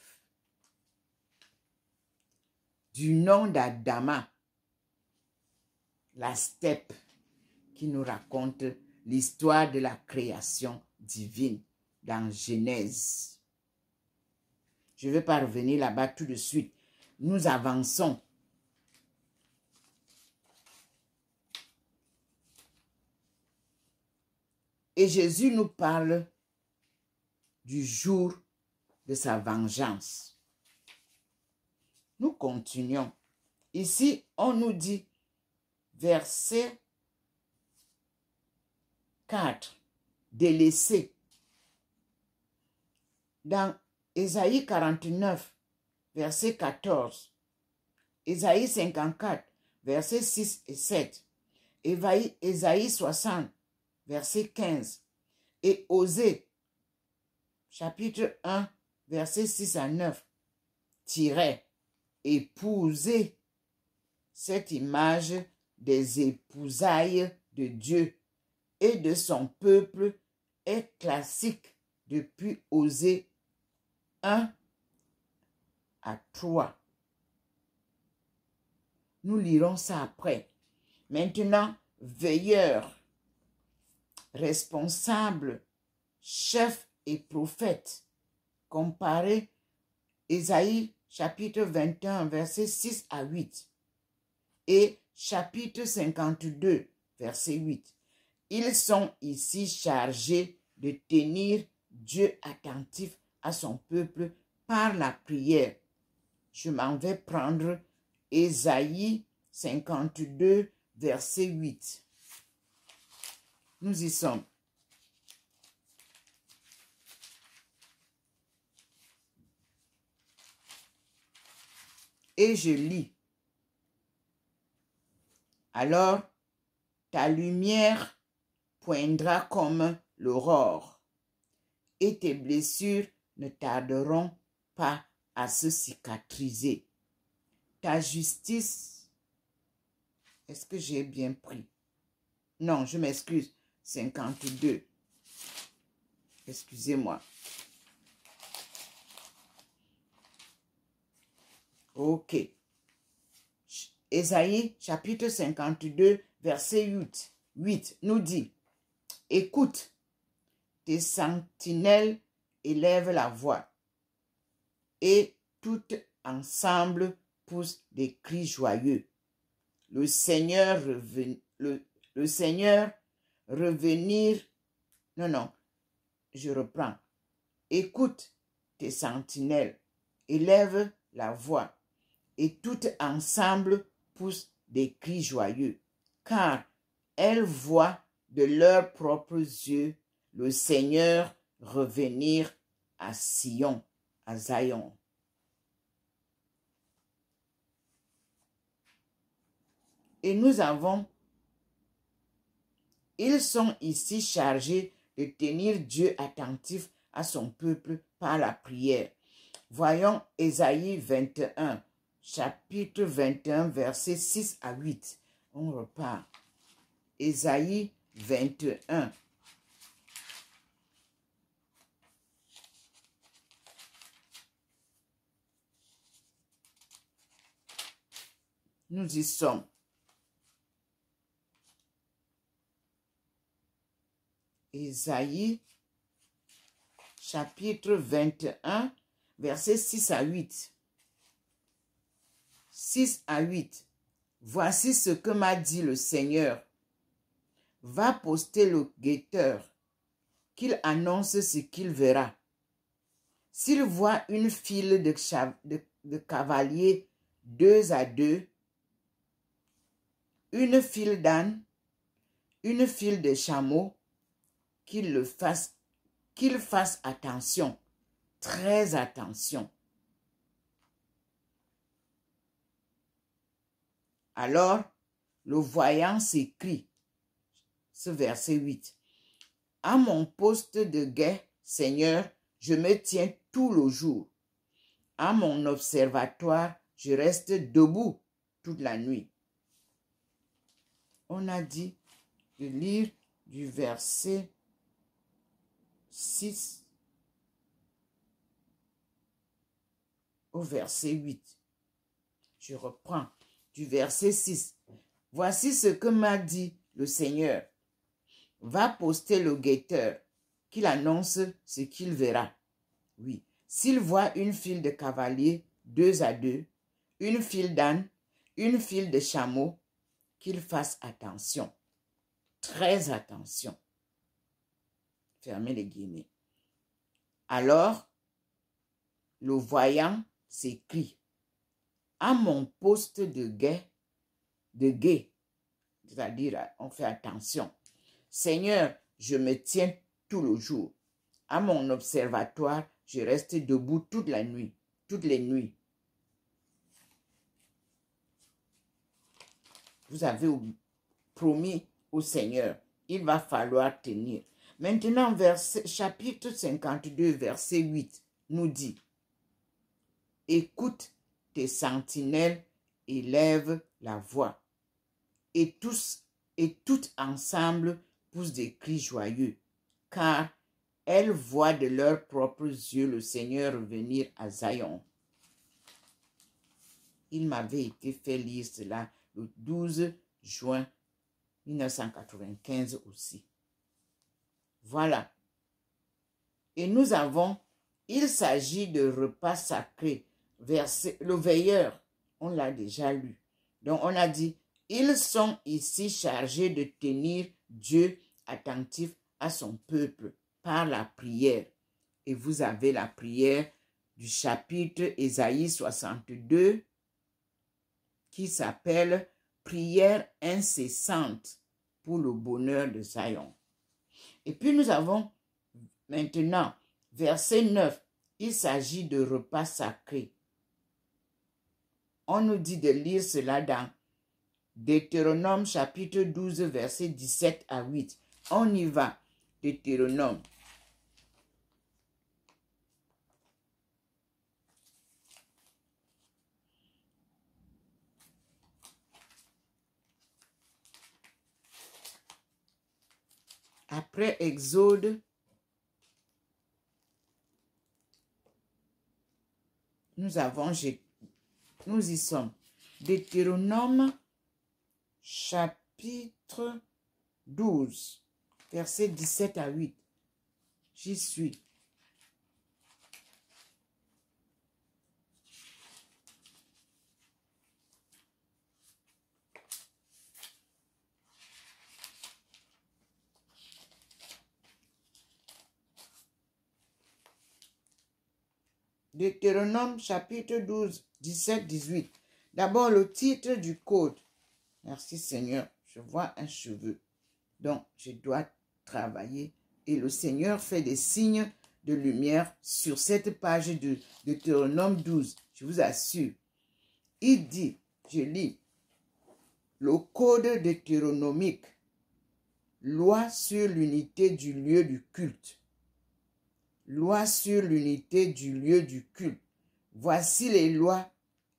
A: Du nom d'Adama, la steppe qui nous raconte l'histoire de la création divine dans Genèse. Je ne vais pas revenir là-bas tout de suite. Nous avançons. Et Jésus nous parle du jour de sa vengeance. Nous continuons. Ici, on nous dit, verset 4, délaissé. Dans Ésaïe 49, verset 14, Ésaïe 54, verset 6 et 7, Ésaïe 60, verset 15, Et Osée, chapitre 1, versets 6 à 9, tirait épouser cette image des épousailles de Dieu et de son peuple est classique depuis Osée 1 à 3. Nous lirons ça après. Maintenant, veilleur, responsable, chef et prophète. Comparez Ésaïe chapitre 21, versets 6 à 8 et chapitre 52, verset 8. Ils sont ici chargés de tenir Dieu attentif à son peuple par la prière. Je m'en vais prendre Ésaïe 52, verset 8. Nous y sommes. Et je lis. Alors, ta lumière poindra comme l'aurore, et tes blessures ne tarderont pas à se cicatriser. Ta justice, est-ce que j'ai bien pris? Non, je m'excuse, 52. Excusez-moi. Ok. Ésaïe, chapitre 52, verset 8 nous dit, « Écoute, tes sentinelles élèvent la voix, et toutes ensemble poussent des cris joyeux. Le Seigneur revenir... » Non, je reprends. « Écoute, tes sentinelles élèvent la voix, et toutes ensemble poussent des cris joyeux, car elles voient de leurs propres yeux le Seigneur revenir à Sion, à Zion. » Et nous avons, ils sont ici chargés de tenir Dieu attentif à son peuple par la prière. Voyons Ésaïe 21, chapitre 21, versets 6 à 8. On repart. Ésaïe 21. Nous y sommes. Ésaïe, chapitre 21, versets 6 à 8. 6 à 8. Voici ce que m'a dit le Seigneur. Va poster le guetteur, qu'il annonce ce qu'il verra. S'il voit une file de cavaliers 2 à 2, une file d'ânes, une file de chameaux, qu'il fasse attention, très attention. Alors, le voyant s'écrie, ce verset 8, « À mon poste de guet, Seigneur, je me tiens tout le jour. À mon observatoire, je reste debout toute la nuit. » On a dit de lire du verset 6 au verset 8. Je reprends du verset 6. Voici ce que m'a dit le Seigneur. Va poster le guetteur, qu'il annonce ce qu'il verra. Oui, s'il voit une file de cavaliers 2 à 2, une file d'ânes, une file de chameaux, qu'il fasse attention, très attention. Fermez les guillemets. Alors, le voyant s'écrie, à mon poste de guet, c'est-à-dire on fait attention. Seigneur, je me tiens tout le jour. À mon observatoire, je reste debout toute la nuit, toutes les nuits. Vous avez promis au Seigneur, il va falloir tenir. Maintenant, chapitre 52, verset 8 nous dit, « Écoute tes sentinelles et lève la voix. Et toutes ensemble poussent des cris joyeux, car elles voient de leurs propres yeux le Seigneur revenir à Zion. » Il m'avait été fait lire cela le 12 juin 1995 aussi. Voilà. Et nous avons, il s'agit de repas sacrés, le veilleur, on l'a déjà lu. Donc on a dit, ils sont ici chargés de tenir Dieu attentif à son peuple par la prière. Et vous avez la prière du chapitre Ésaïe 62 qui s'appelle « Prière incessante pour le bonheur de Zion ». Et puis nous avons maintenant, verset 9, il s'agit de repas sacrés. On nous dit de lire cela dans Deutéronome chapitre 12, verset 17 à 8. On y va, Deutéronome. Après Exode, nous y sommes. Deutéronome chapitre 12, versets 17 à 8. J'y suis. Deutéronome chapitre 12, 17, 18. D'abord le titre du code. Merci Seigneur, je vois un cheveu. Donc je dois travailler. Et le Seigneur fait des signes de lumière sur cette page de Deutéronome 12. Je vous assure. Il dit, je lis, le code deutéronomique, loi sur l'unité du lieu du culte. Loi sur l'unité du lieu du culte. Voici les lois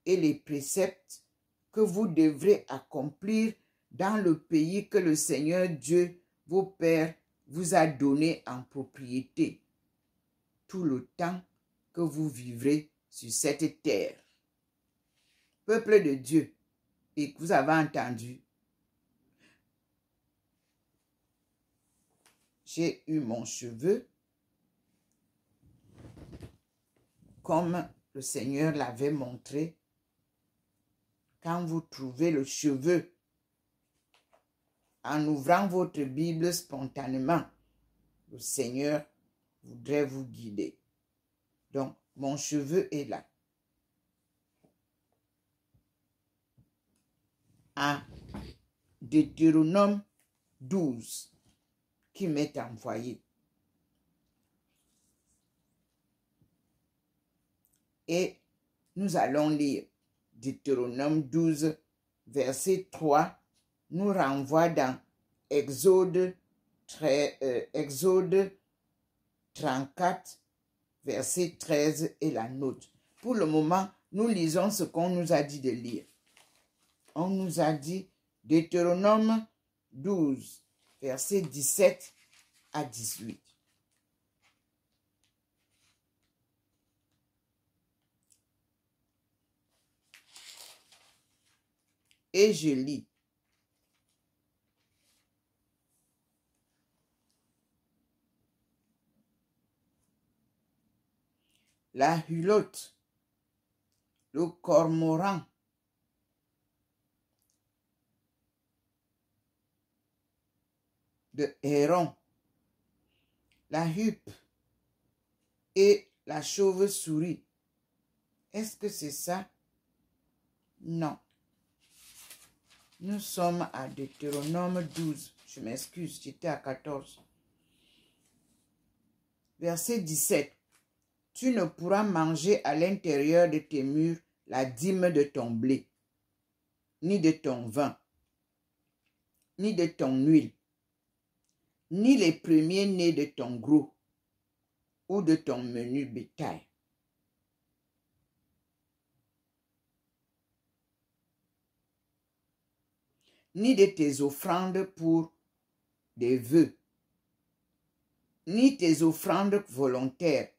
A: et les préceptes que vous devrez accomplir dans le pays que le Seigneur Dieu, vos pères, vous a donné en propriété, tout le temps que vous vivrez sur cette terre. Peuple de Dieu, et que vous avez entendu, j'ai eu mon cheveu, comme le Seigneur l'avait montré. Quand vous trouvez le cheveu, en ouvrant votre Bible spontanément, le Seigneur voudrait vous guider. Donc, mon cheveu est là. En Deutéronome 12, qui m'est envoyé. Et nous allons lire Deutéronome 12, verset 3, nous renvoie dans Exode 34, verset 13 et la note. Pour le moment, nous lisons ce qu'on nous a dit de lire. On nous a dit Deutéronome 12, verset 17 à 18. Et je lis. La hulotte, le cormoran, de héron, la huppe et la chauve-souris. Est-ce que c'est ça? Non. Nous sommes à Deutéronome 12. Je m'excuse, j'étais à 14. Verset 17. Tu ne pourras manger à l'intérieur de tes murs la dîme de ton blé, ni de ton vin, ni de ton huile, ni les premiers-nés de ton gros ou de ton menu bétail. Ni de tes offrandes pour des vœux, ni tes offrandes volontaires,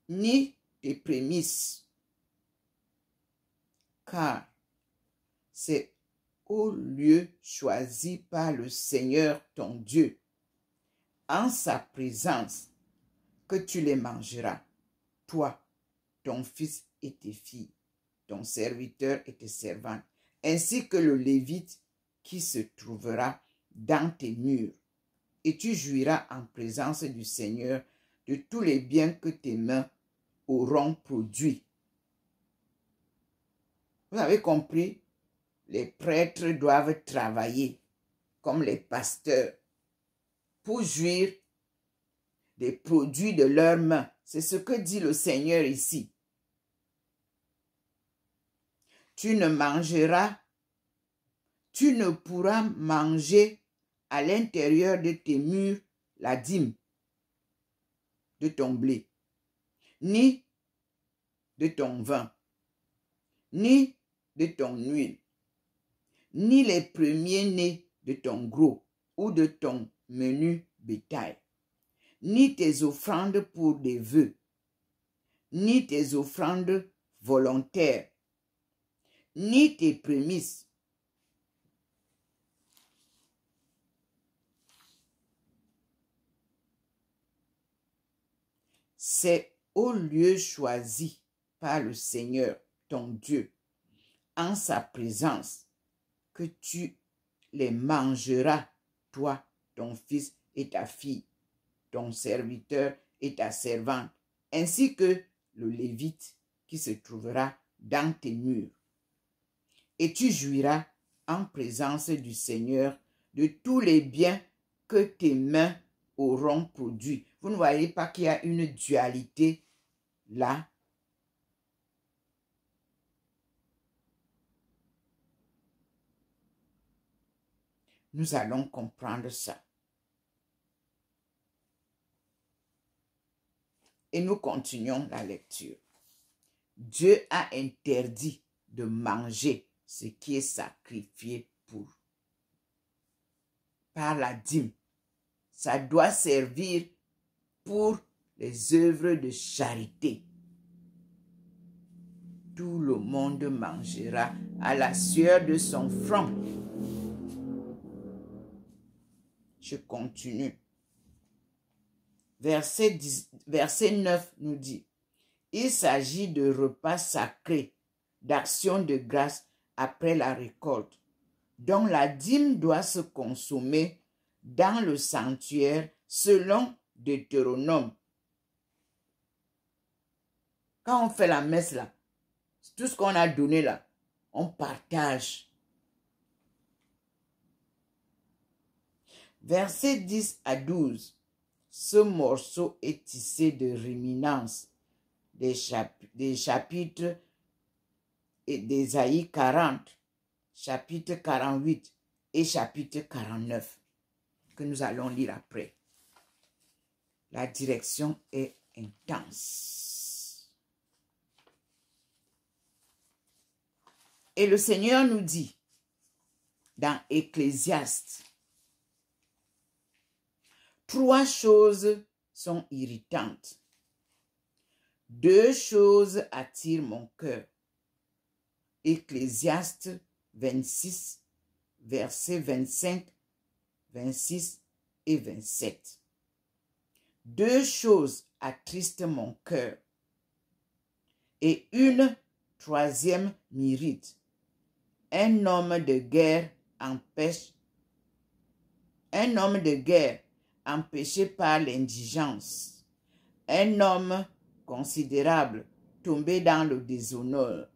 A: ni tes prémices, car c'est au lieu choisi par le Seigneur ton Dieu, en sa présence, que tu les mangeras, toi, ton fils et tes filles, ton serviteur et tes servantes, ainsi que le Lévite qui se trouvera dans tes murs. Et tu jouiras en présence du Seigneur de tous les biens que tes mains auront produits. Vous avez compris? Les prêtres doivent travailler comme les pasteurs pour jouir des produits de leurs mains. C'est ce que dit le Seigneur ici. Tu ne pourras manger à l'intérieur de tes murs la dîme de ton blé, ni de ton vin, ni de ton huile, ni les premiers-nés de ton gros ou de ton menu bétail, ni tes offrandes pour des vœux, ni tes offrandes volontaires, ni tes prémices. C'est au lieu choisi par le Seigneur, ton Dieu, en sa présence, que tu les mangeras, toi, ton fils et ta fille, ton serviteur et ta servante, ainsi que le Lévite qui se trouvera dans tes murs. Et tu jouiras en présence du Seigneur de tous les biens que tes mains auront produits. Vous ne voyez pas qu'il y a une dualité là? Nous allons comprendre ça. Et nous continuons la lecture. Dieu a interdit de manger ce qui est sacrifié par la dîme. Ça doit servir pour les œuvres de charité. Tout le monde mangera à la sueur de son front. Je continue. Verset 9 nous dit, il s'agit de repas sacrés, d'action de grâce après la récolte, dont la dîme doit se consommer dans le sanctuaire selon Deutéronome. Quand on fait la messe là, tout ce qu'on a donné là, on partage. Versets 10 à 12. Ce morceau est tissé de réminiscences des chapitres d'Ésaïe 40, chapitre 48 et chapitre 49 que nous allons lire après. La direction est intense. Et le Seigneur nous dit dans Ecclésiaste, 3 choses sont irritantes. 2 choses attirent mon cœur. Ecclésiaste 26, versets 25, 26 et 27. 2 choses attristent mon cœur. Et une troisième m'irrite. Un homme de guerre empêché par l'indigence. Un homme considérable tombé dans le déshonneur.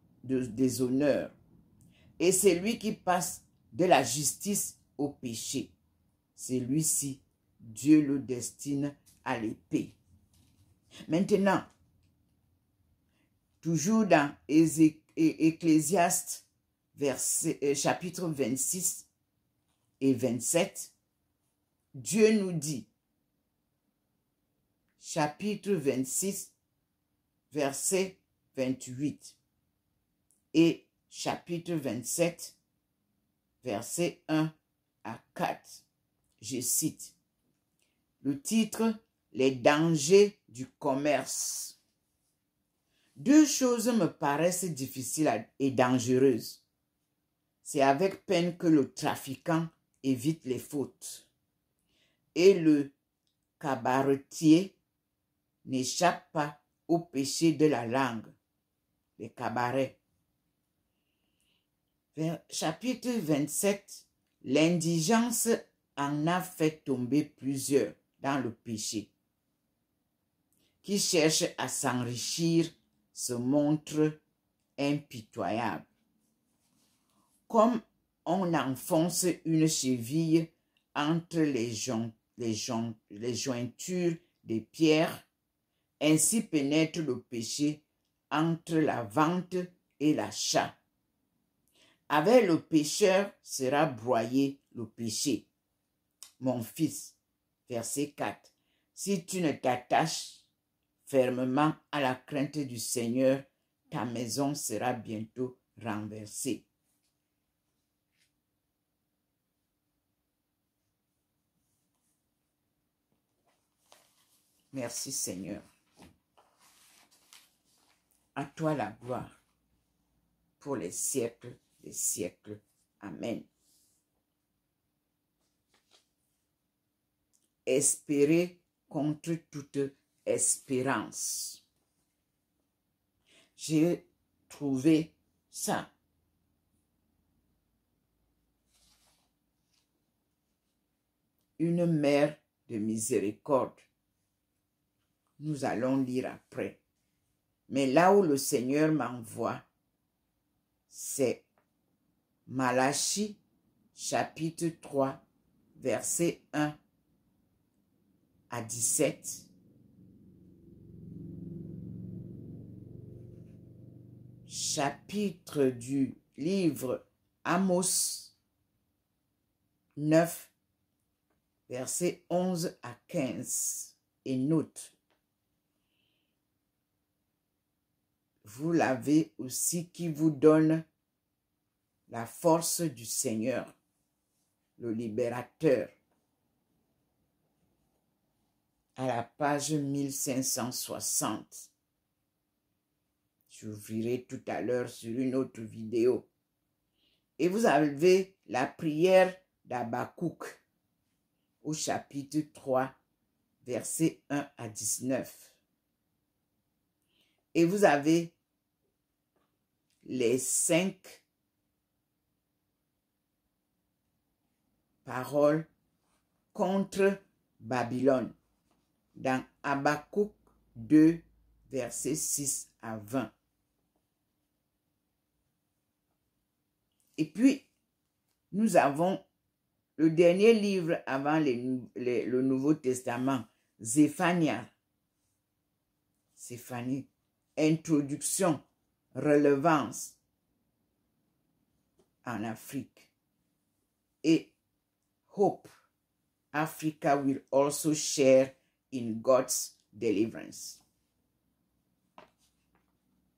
A: Et celui qui passe de la justice au péché. Celui-ci, Dieu le destine à l'épée. Maintenant, toujours dans Ecclésiaste chapitre 26 et 27, Dieu nous dit, chapitre 26, verset 28 et chapitre 27, verset 1 à 4, je cite, le titre, les dangers du commerce. Deux choses me paraissent difficiles et dangereuses. C'est avec peine que le trafiquant évite les fautes. Et le cabaretier n'échappe pas au péché de la langue, les cabarets. Chapitre 27, l'indigence en a fait tomber plusieurs dans le péché. Qui cherche à s'enrichir se montre impitoyable. Comme on enfonce une cheville entre les jointures des pierres, ainsi pénètre le péché entre la vente et l'achat. Avec le pécheur sera broyé le péché. Mon fils, verset 4, si tu ne t'attaches fermement à la crainte du Seigneur, ta maison sera bientôt renversée. Merci Seigneur. À toi la gloire pour les siècles des siècles. Amen. Espérer contre toute espérance. J'ai trouvé ça. Une mère de miséricorde. Nous allons lire après. Mais là où le Seigneur m'envoie, c'est Malachie, chapitre 3, verset 1 à 17. Chapitre du livre Amos 9, verset 11 à 15. Et note, vous l'avez aussi qui vous donne la force du Seigneur, le libérateur. À la page 1560. J'ouvrirai tout à l'heure sur une autre vidéo. Et vous avez la prière d'Habakkuk au chapitre 3, versets 1 à 19. Et vous avez les 5 paroles contre Babylone dans Habakkuk 2, versets 6 à 20. Et puis, nous avons le dernier livre avant le Nouveau Testament, Zéphanie, introduction, relevance en Afrique. Et Hope, Africa will also share in God's deliverance.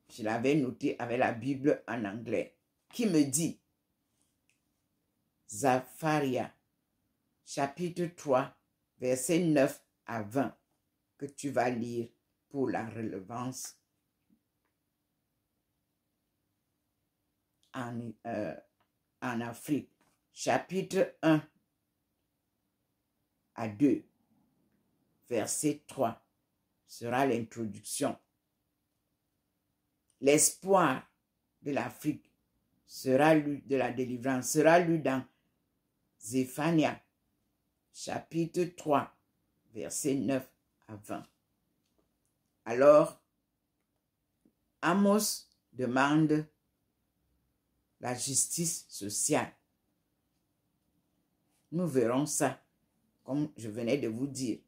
A: Je l'avais noté avec la Bible en anglais, qui me dit, Zacharia, chapitre 3, verset 9 à 20, que tu vas lire pour la relevance en Afrique. Chapitre 1 à 2, verset 3, sera l'introduction. L'espoir de l'Afrique sera lu, de la délivrance, sera lu dans Zéphanie, chapitre 3, verset 9 à 20. Alors, Amos demande la justice sociale. Nous verrons ça, comme je venais de vous dire,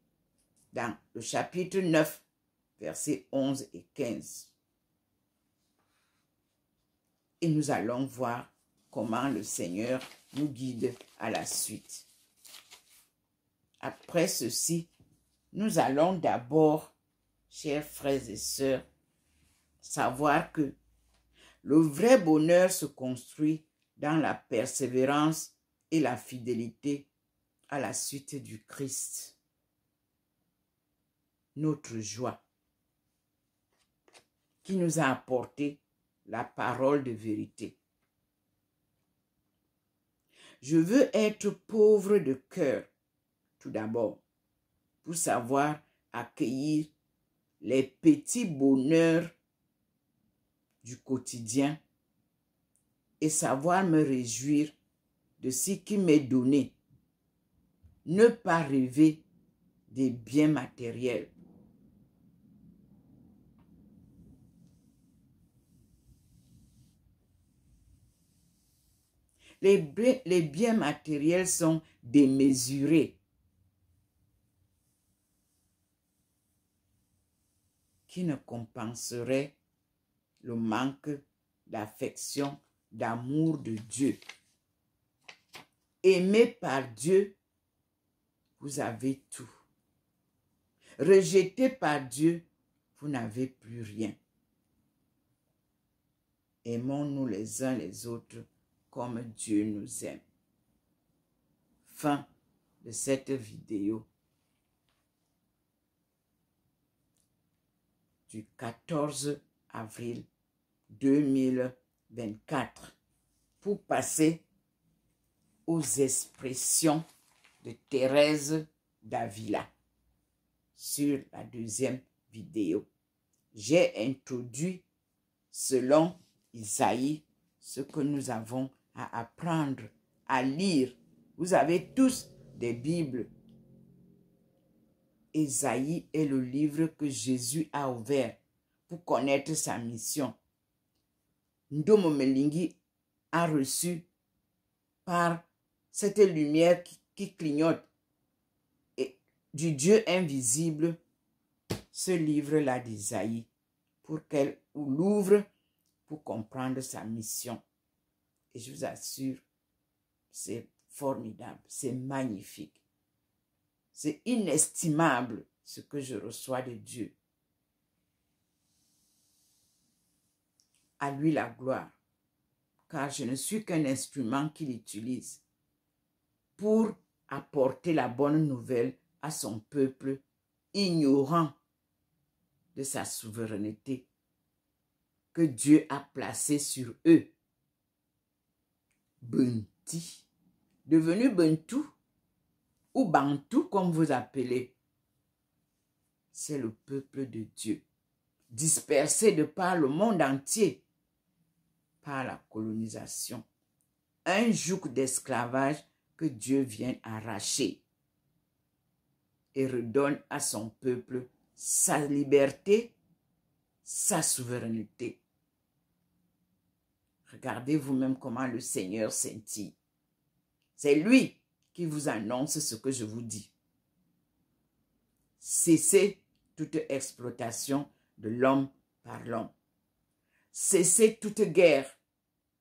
A: dans le chapitre 9, versets 11 et 15. Et nous allons voir comment le Seigneur nous guide à la suite. Après ceci, nous allons d'abord, chers frères et sœurs, savoir que le vrai bonheur se construit dans la persévérance et la fidélité à la suite du Christ. Notre joie qui nous a apporté la parole de vérité. Je veux être pauvre de cœur, tout d'abord, pour savoir accueillir les petits bonheurs du quotidien et savoir me réjouir de ce qui m'est donné. Ne pas rêver des biens matériels. Les biens matériels sont démesurés, qui ne compenseraient le manque d'affection, d'amour de Dieu. Aimé par Dieu, vous avez tout. Rejeté par Dieu, vous n'avez plus rien. Aimons-nous les uns les autres comme Dieu nous aime. Fin de cette vidéo du 14 avril 2024 pour passer aux expressions de Thérèse d'Avila sur la deuxième vidéo. J'ai introduit selon Isaïe ce que nous avons à apprendre, à lire. Vous avez tous des Bibles. Isaïe est le livre que Jésus a ouvert pour connaître sa mission. Ndomo Melingi a reçu par cette lumière qui clignote et du Dieu invisible ce livre-là d'Isaïe pour qu'elle l'ouvre pour comprendre sa mission. Et je vous assure, c'est formidable, c'est magnifique. C'est inestimable ce que je reçois de Dieu. À lui la gloire, car je ne suis qu'un instrument qu'il utilise pour apporter la bonne nouvelle à son peuple ignorant de sa souveraineté que Dieu a placée sur eux. Bunti, devenu Bantou ou Bantou comme vous appelez, c'est le peuple de Dieu, dispersé de par le monde entier par la colonisation. Un joug d'esclavage que Dieu vient arracher et redonne à son peuple sa liberté, sa souveraineté. Regardez vous-même comment le Seigneur scintille. C'est lui qui vous annonce ce que je vous dis. Cessez toute exploitation de l'homme par l'homme. Cessez toute guerre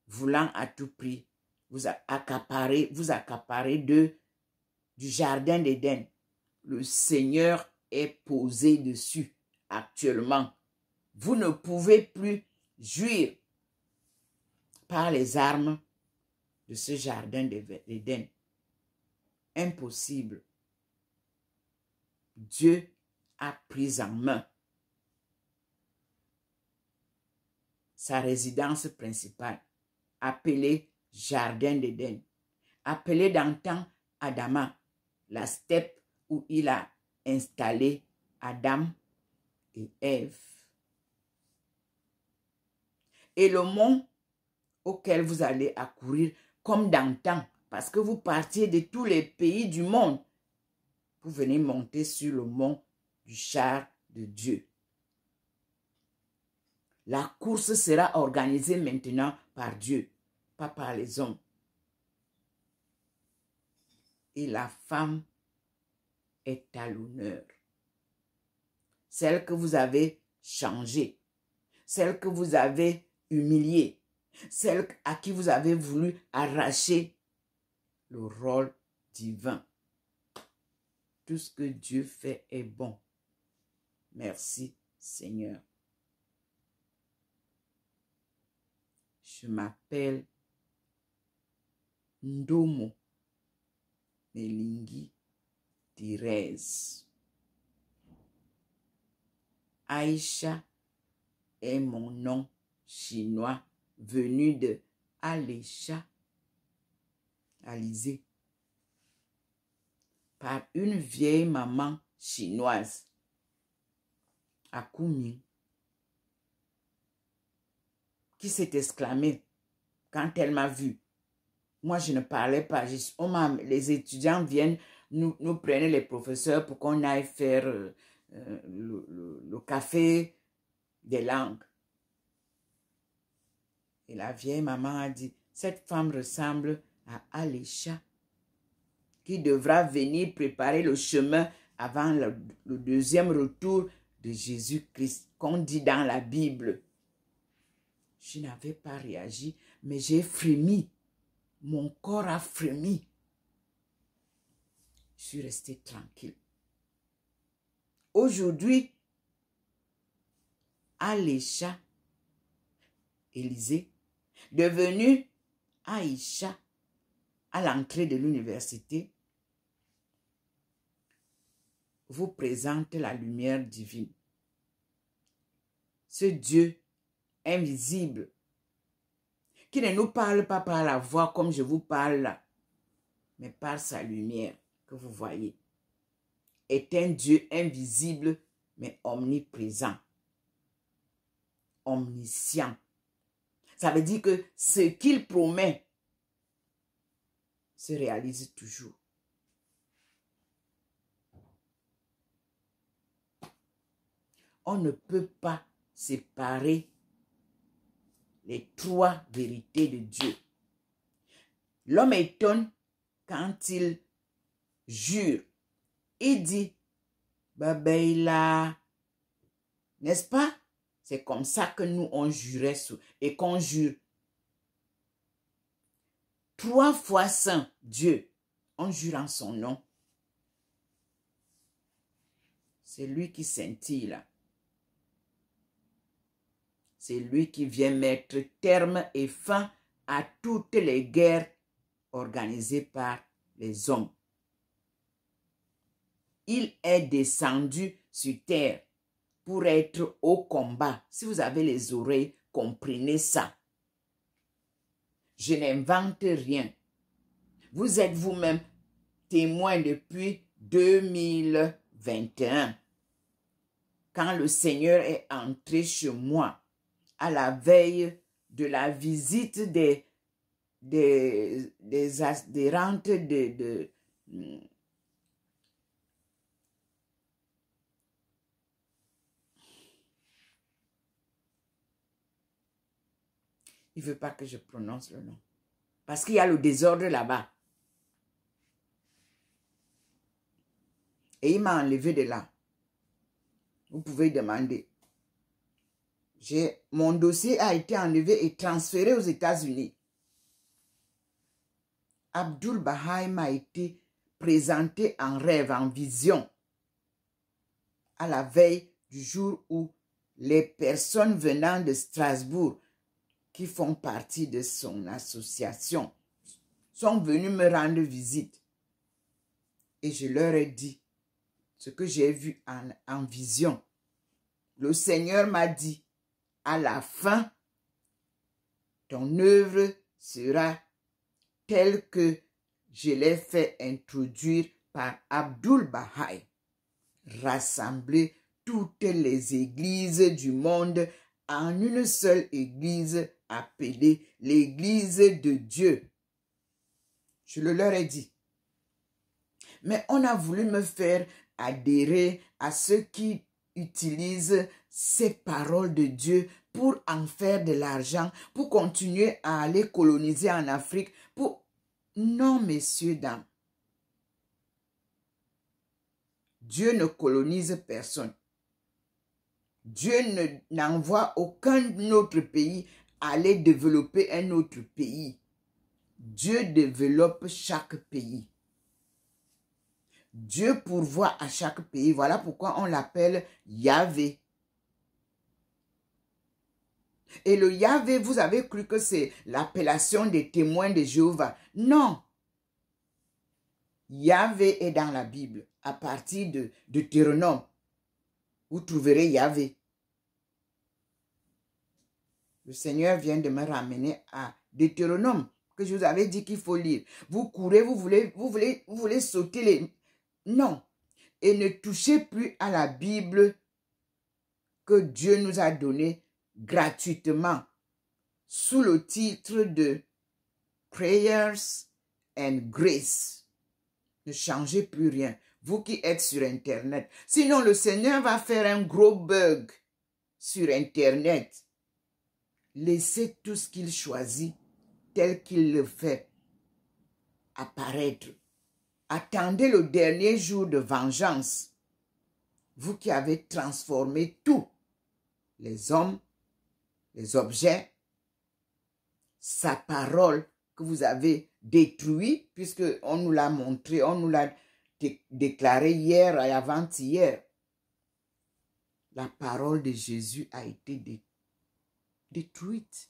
A: voulant à tout prix vous accaparer du jardin d'Éden. Le Seigneur est posé dessus actuellement. Vous ne pouvez plus jouir par les armes de ce jardin d'Éden. Impossible. Dieu a pris en main sa résidence principale, appelée Jardin d'Éden, appelée d'antan Adama, la steppe où il a installé Adam et Ève. Et le mont auquel vous allez accourir comme d'antan, parce que vous partiez de tous les pays du monde, vous venez monter sur le mont du char de Dieu. La course sera organisée maintenant par Dieu, pas par les hommes. Et la femme est à l'honneur. Celle que vous avez changée, celle que vous avez humiliée, celle à qui vous avez voulu arracher le rôle divin. Tout ce que Dieu fait est bon. Merci, Seigneur. Je m'appelle Ndomo Melingi Thérèse. Aïcha est mon nom chinois venu de Alécha, Alizé, par une vieille maman chinoise, à Kunming, qui s'est exclamée quand elle m'a vu. Moi, je ne parlais pas. Les étudiants viennent, nous prenaient les professeurs pour qu'on aille faire le café des langues. Et la vieille maman a dit, cette femme ressemble à Alécha, qui devra venir préparer le chemin avant le deuxième retour de Jésus-Christ, qu'on dit dans la Bible. Je n'avais pas réagi, mais j'ai frémi. Mon corps a frémi. Je suis restée tranquille. Aujourd'hui, Alécha, Élisée, devenue Aïcha, à l'entrée de l'université, vous présente la lumière divine. Ce Dieu invisible, qui ne nous parle pas par la voix comme je vous parle là, mais par sa lumière que vous voyez, est un Dieu invisible, mais omniprésent, omniscient. Ça veut dire que ce qu'il promet se réalise toujours. On ne peut pas séparer les trois vérités de Dieu. L'homme étonne quand il jure. Il dit, Babaïla, n'est-ce pas? C'est comme ça que nous, on jurait et qu'on jure. 3 fois saint Dieu, on jure en son nom. C'est lui qui scintille là. C'est lui qui vient mettre terme et fin à toutes les guerres organisées par les hommes. Il est descendu sur terre pour être au combat. Si vous avez les oreilles, comprenez ça. Je n'invente rien. Vous êtes vous-même témoin depuis 2021. Quand le Seigneur est entré chez moi, à la veille de la visite des rentes il ne veut pas que je prononce le nom. Parce qu'il y a le désordre là-bas. Et il m'a enlevé de là. Vous pouvez demander. Mon dossier a été enlevé et transféré aux États-Unis. Abdul Baha'i m'a été présenté en rêve, en vision, à la veille du jour où les personnes venant de Strasbourg, qui font partie de son association, sont venues me rendre visite. Et je leur ai dit ce que j'ai vu en vision. Le Seigneur m'a dit, à la fin, ton œuvre sera telle que je l'ai fait introduire par Abdul Baha'i. Rassembler toutes les églises du monde en une seule église appelée l'église de Dieu. Je le leur ai dit. Mais on a voulu me faire adhérer à ceux qui utilisent ces paroles de Dieu pour en faire de l'argent, pour continuer à aller coloniser en Afrique. Non, messieurs, dames. Dieu ne colonise personne. Dieu n'envoie aucun autre pays aller développer un autre pays. Dieu développe chaque pays. Dieu pourvoit à chaque pays. Voilà pourquoi on l'appelle Yahvé. Et le Yahvé, vous avez cru que c'est l'appellation des témoins de Jéhovah. Non. Yahvé est dans la Bible. À partir de Deutéronome, vous trouverez Yahvé. Le Seigneur vient de me ramener à Deutéronome, que je vous avais dit qu'il faut lire. Vous courez, vous voulez sauter les... Non. Et ne touchez plus à la Bible que Dieu nous a donnée gratuitement sous le titre de Prayers and Grace. Ne changez plus rien. Vous qui êtes sur Internet. Sinon, le Seigneur va faire un gros bug sur Internet. Laissez tout ce qu'il choisit tel qu'il le fait apparaître. Attendez le dernier jour de vengeance. Vous qui avez transformé tout, les hommes, les objets, sa parole que vous avez détruit, puisque on nous l'a montré, on nous l'a déclaré hier et avant-hier. La parole de Jésus a été détruite.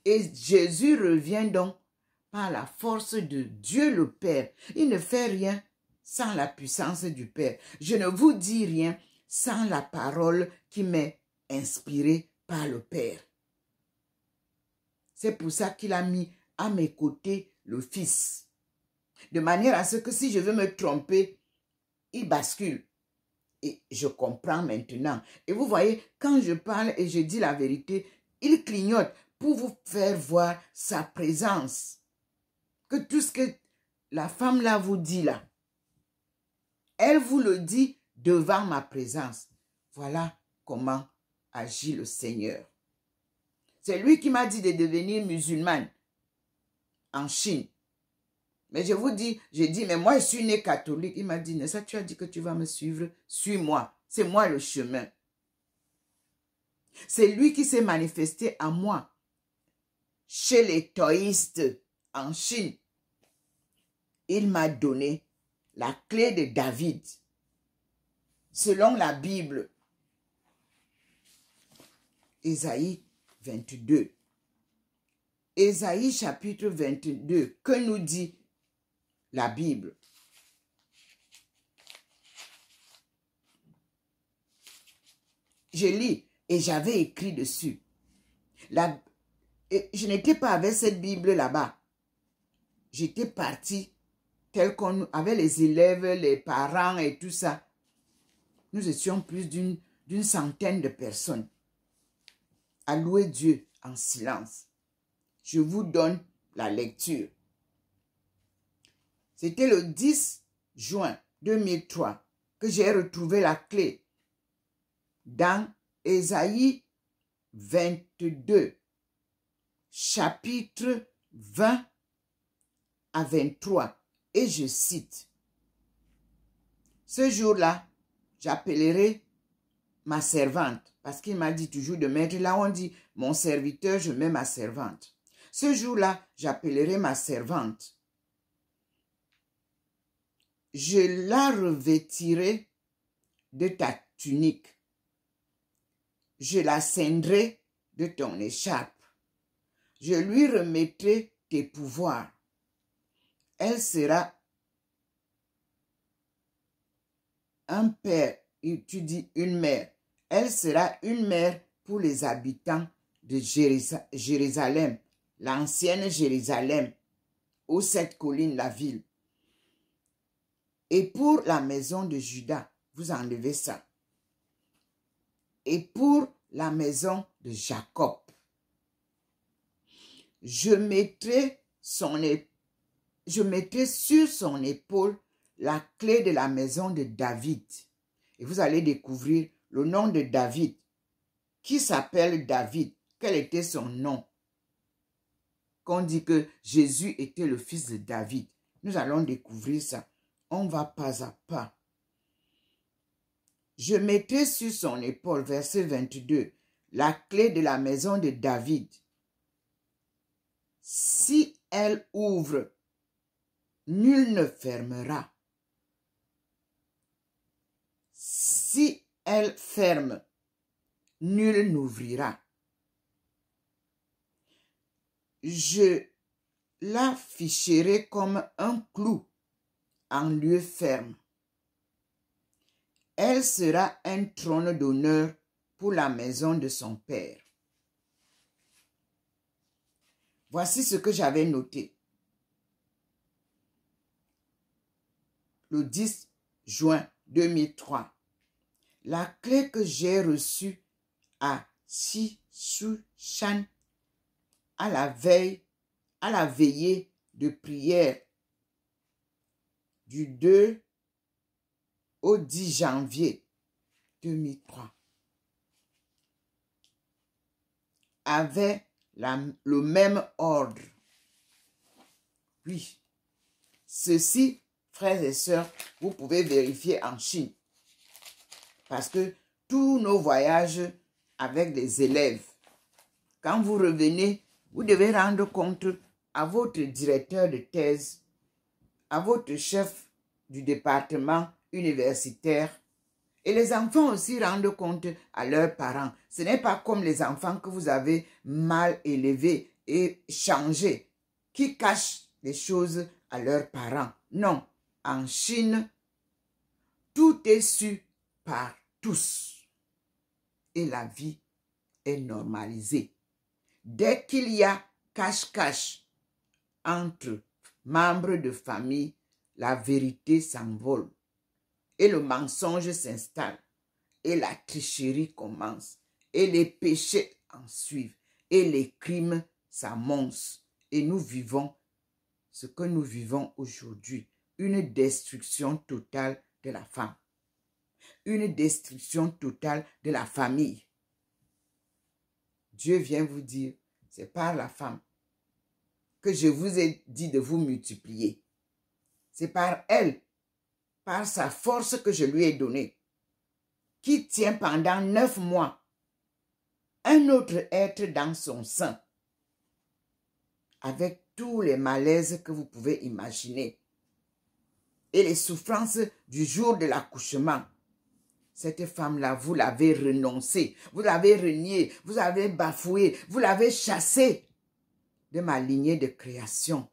A: Et Jésus revient donc par la force de Dieu le Père. Il ne fait rien sans la puissance du Père. Je ne vous dis rien sans la parole qui m'est inspirée par le Père. C'est pour ça qu'il a mis à mes côtés le Fils. De manière à ce que si je veux me tromper, il bascule. Et je comprends maintenant. Et vous voyez, quand je parle et je dis la vérité, il clignote pour vous faire voir sa présence. Que tout ce que la femme là vous dit là, elle vous le dit devant ma présence. Voilà comment agit le Seigneur. C'est lui qui m'a dit de devenir musulmane en Chine. Mais je vous dis, j'ai dit, mais moi je suis né catholique. Il m'a dit, mais ça tu as dit que tu vas me suivre, suis-moi. C'est moi le chemin. C'est lui qui s'est manifesté à moi chez les taoïstes en Chine. Il m'a donné la clé de David. Selon la Bible, Ésaïe 22. Ésaïe chapitre 22, que nous dit la Bible? Je lis et j'avais écrit dessus. Je n'étais pas avec cette Bible là-bas. J'étais partie tel qu'on avait les élèves, les parents et tout ça. Nous étions plus d'une centaine de personnes à louer Dieu en silence. Je vous donne la lecture. C'était le 10 juin 2003 que j'ai retrouvé la clé dans Ésaïe 22, chapitre 20 à 23. Et je cite, « Ce jour-là, j'appellerai ma servante. » Parce qu'il m'a dit toujours de mettre, là on dit, « Mon serviteur, je mets ma servante. » Ce jour-là, j'appellerai ma servante. Je la revêtirai de ta tunique. Je la ceindrai de ton écharpe. Je lui remettrai tes pouvoirs. Elle sera un père, tu dis une mère. Elle sera une mère pour les habitants de Jérusalem, l'ancienne Jérusalem, aux 7 collines, la ville. Et pour la maison de Juda, vous enlevez ça. Et pour la maison de Jacob, je mettrai sur son épaule la clé de la maison de David. Et vous allez découvrir le nom de David. Qui s'appelle David? Quel était son nom? Qu'on dit que Jésus était le fils de David. Nous allons découvrir ça. On va pas à pas. Je mettrai sur son épaule, verset 22, la clé de la maison de David. Si elle ouvre, nul ne fermera. Si elle ferme, nul n'ouvrira. Je la ficherai comme un clou en lieu ferme. Elle sera un trône d'honneur pour la maison de son père. Voici ce que j'avais noté. Le 10 juin 2003. La clé que j'ai reçue à Shushan à la veillée de prière du 2 au 10 janvier 2003 avait le même ordre. Oui, ceci, frères et sœurs, vous pouvez vérifier en Chine. Parce que tous nos voyages avec les élèves, quand vous revenez, vous devez rendre compte à votre directeur de thèse, à votre chef du département universitaire. Et les enfants aussi rendent compte à leurs parents. Ce n'est pas comme les enfants que vous avez mal élevés et changés, qui cachent les choses à leurs parents. Non, en Chine, tout est su par tous. Et la vie est normalisée. Dès qu'il y a cache-cache entre membres de famille, la vérité s'envole. Et le mensonge s'installe. Et la tricherie commence. Et les péchés en suivent. Et les crimes s'amoncent. Et nous vivons ce que nous vivons aujourd'hui. Une destruction totale de la femme. Une destruction totale de la famille. Dieu vient vous dire, c'est par la femme que je vous ai dit de vous multiplier. C'est par elle, par sa force que je lui ai donnée, qui tient pendant 9 mois un autre être dans son sein, avec tous les malaises que vous pouvez imaginer et les souffrances du jour de l'accouchement. Cette femme-là, vous l'avez renoncée, vous l'avez reniée, vous l'avez bafouée, vous l'avez chassée de ma lignée de création,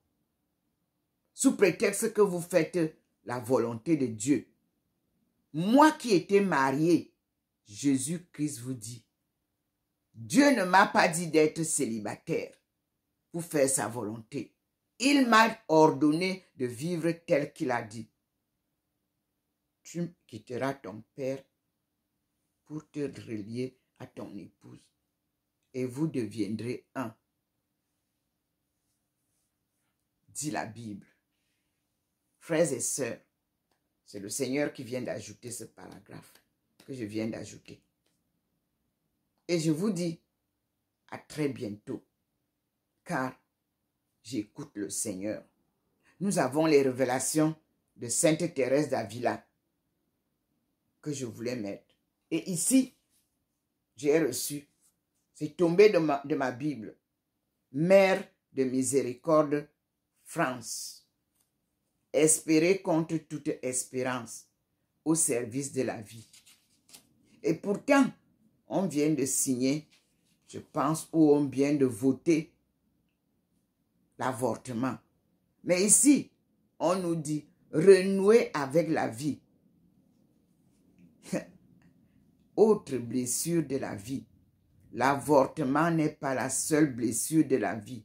A: sous prétexte que vous faites la volonté de Dieu. Moi qui étais mariée, Jésus-Christ vous dit, Dieu ne m'a pas dit d'être célibataire pour faire sa volonté. Il m'a ordonné de vivre tel qu'il a dit. Tu quitteras ton père pour te relier à ton épouse et vous deviendrez un, dit la Bible. Frères et sœurs, c'est le Seigneur qui vient d'ajouter ce paragraphe que je viens d'ajouter. Et je vous dis à très bientôt, car j'écoute le Seigneur. Nous avons les révélations de Sainte Thérèse d'Avila que je voulais mettre. Et ici, j'ai reçu, c'est tombé de ma Bible, Mère de miséricorde, France. Espérer contre toute espérance au service de la vie. Et pourtant, on vient de signer, je pense, ou on vient de voter l'avortement. Mais ici, on nous dit renouer avec la vie. Autre blessure de la vie. L'avortement n'est pas la seule blessure de la vie.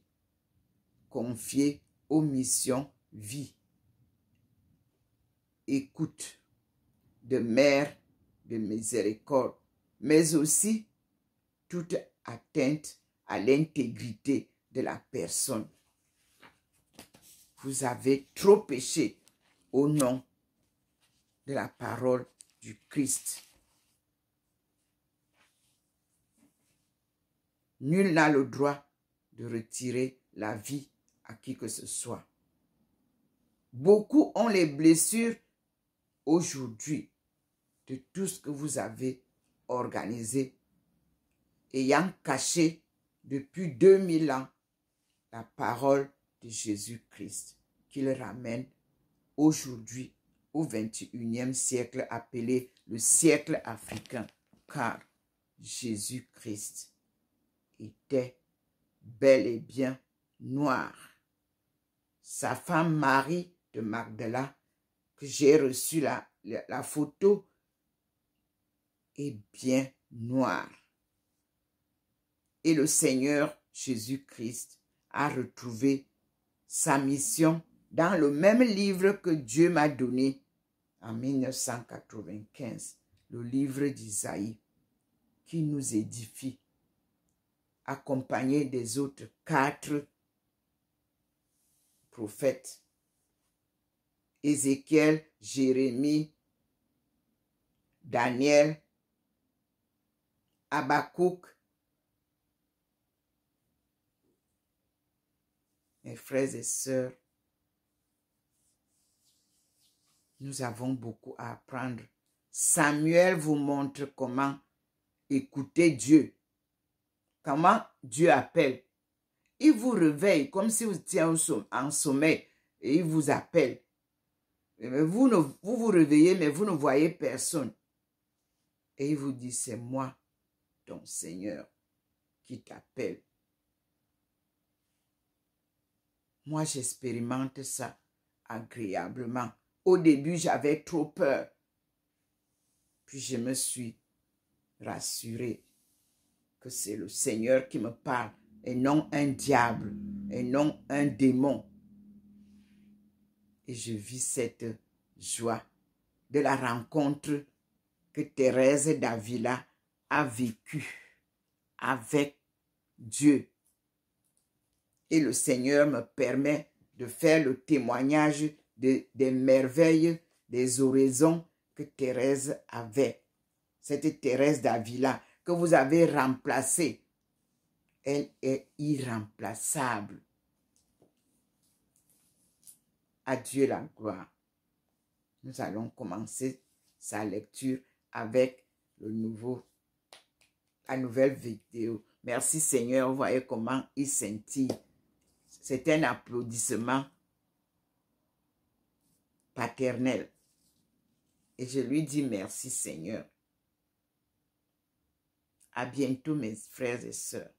A: Confiée aux missions vie. Écoute de mère de miséricorde, mais aussi toute atteinte à l'intégrité de la personne. Vous avez trop péché au nom de la parole du Christ. Nul n'a le droit de retirer la vie à qui que ce soit. Beaucoup ont les blessures aujourd'hui de tout ce que vous avez organisé, ayant caché depuis 2000 ans la parole de Jésus-Christ qu'il ramène aujourd'hui au 21e siècle appelé le siècle africain, car Jésus-Christ était bel et bien noir. Sa femme Marie de Magdala, que j'ai reçu la photo, est bien noire. Et le Seigneur Jésus-Christ a retrouvé sa mission dans le même livre que Dieu m'a donné en 1995, le livre d'Isaïe, qui nous édifie, accompagné des autres 4 prophètes, Ézéchiel, Jérémie, Daniel, Habakkuk. Mes frères et sœurs, nous avons beaucoup à apprendre. Samuel vous montre comment écouter Dieu, comment Dieu appelle. Il vous réveille comme si vous étiez en sommeil et il vous appelle. Vous vous réveillez, mais vous ne voyez personne. Et il vous dit, c'est moi, ton Seigneur, qui t'appelle. Moi, j'expérimente ça agréablement. Au début, j'avais trop peur. Puis je me suis rassurée que c'est le Seigneur qui me parle et non un diable et non un démon. Et je vis cette joie de la rencontre que Thérèse d'Avila a vécue avec Dieu. Et le Seigneur me permet de faire le témoignage des merveilles, des oraisons que Thérèse avait. Cette Thérèse d'Avila que vous avez remplacée, elle est irremplaçable. À Dieu la gloire. Nous allons commencer sa lecture avec la nouvelle vidéo. Merci Seigneur, vous voyez comment il scintille. C'est un applaudissement paternel. Et je lui dis merci Seigneur. À bientôt mes frères et sœurs.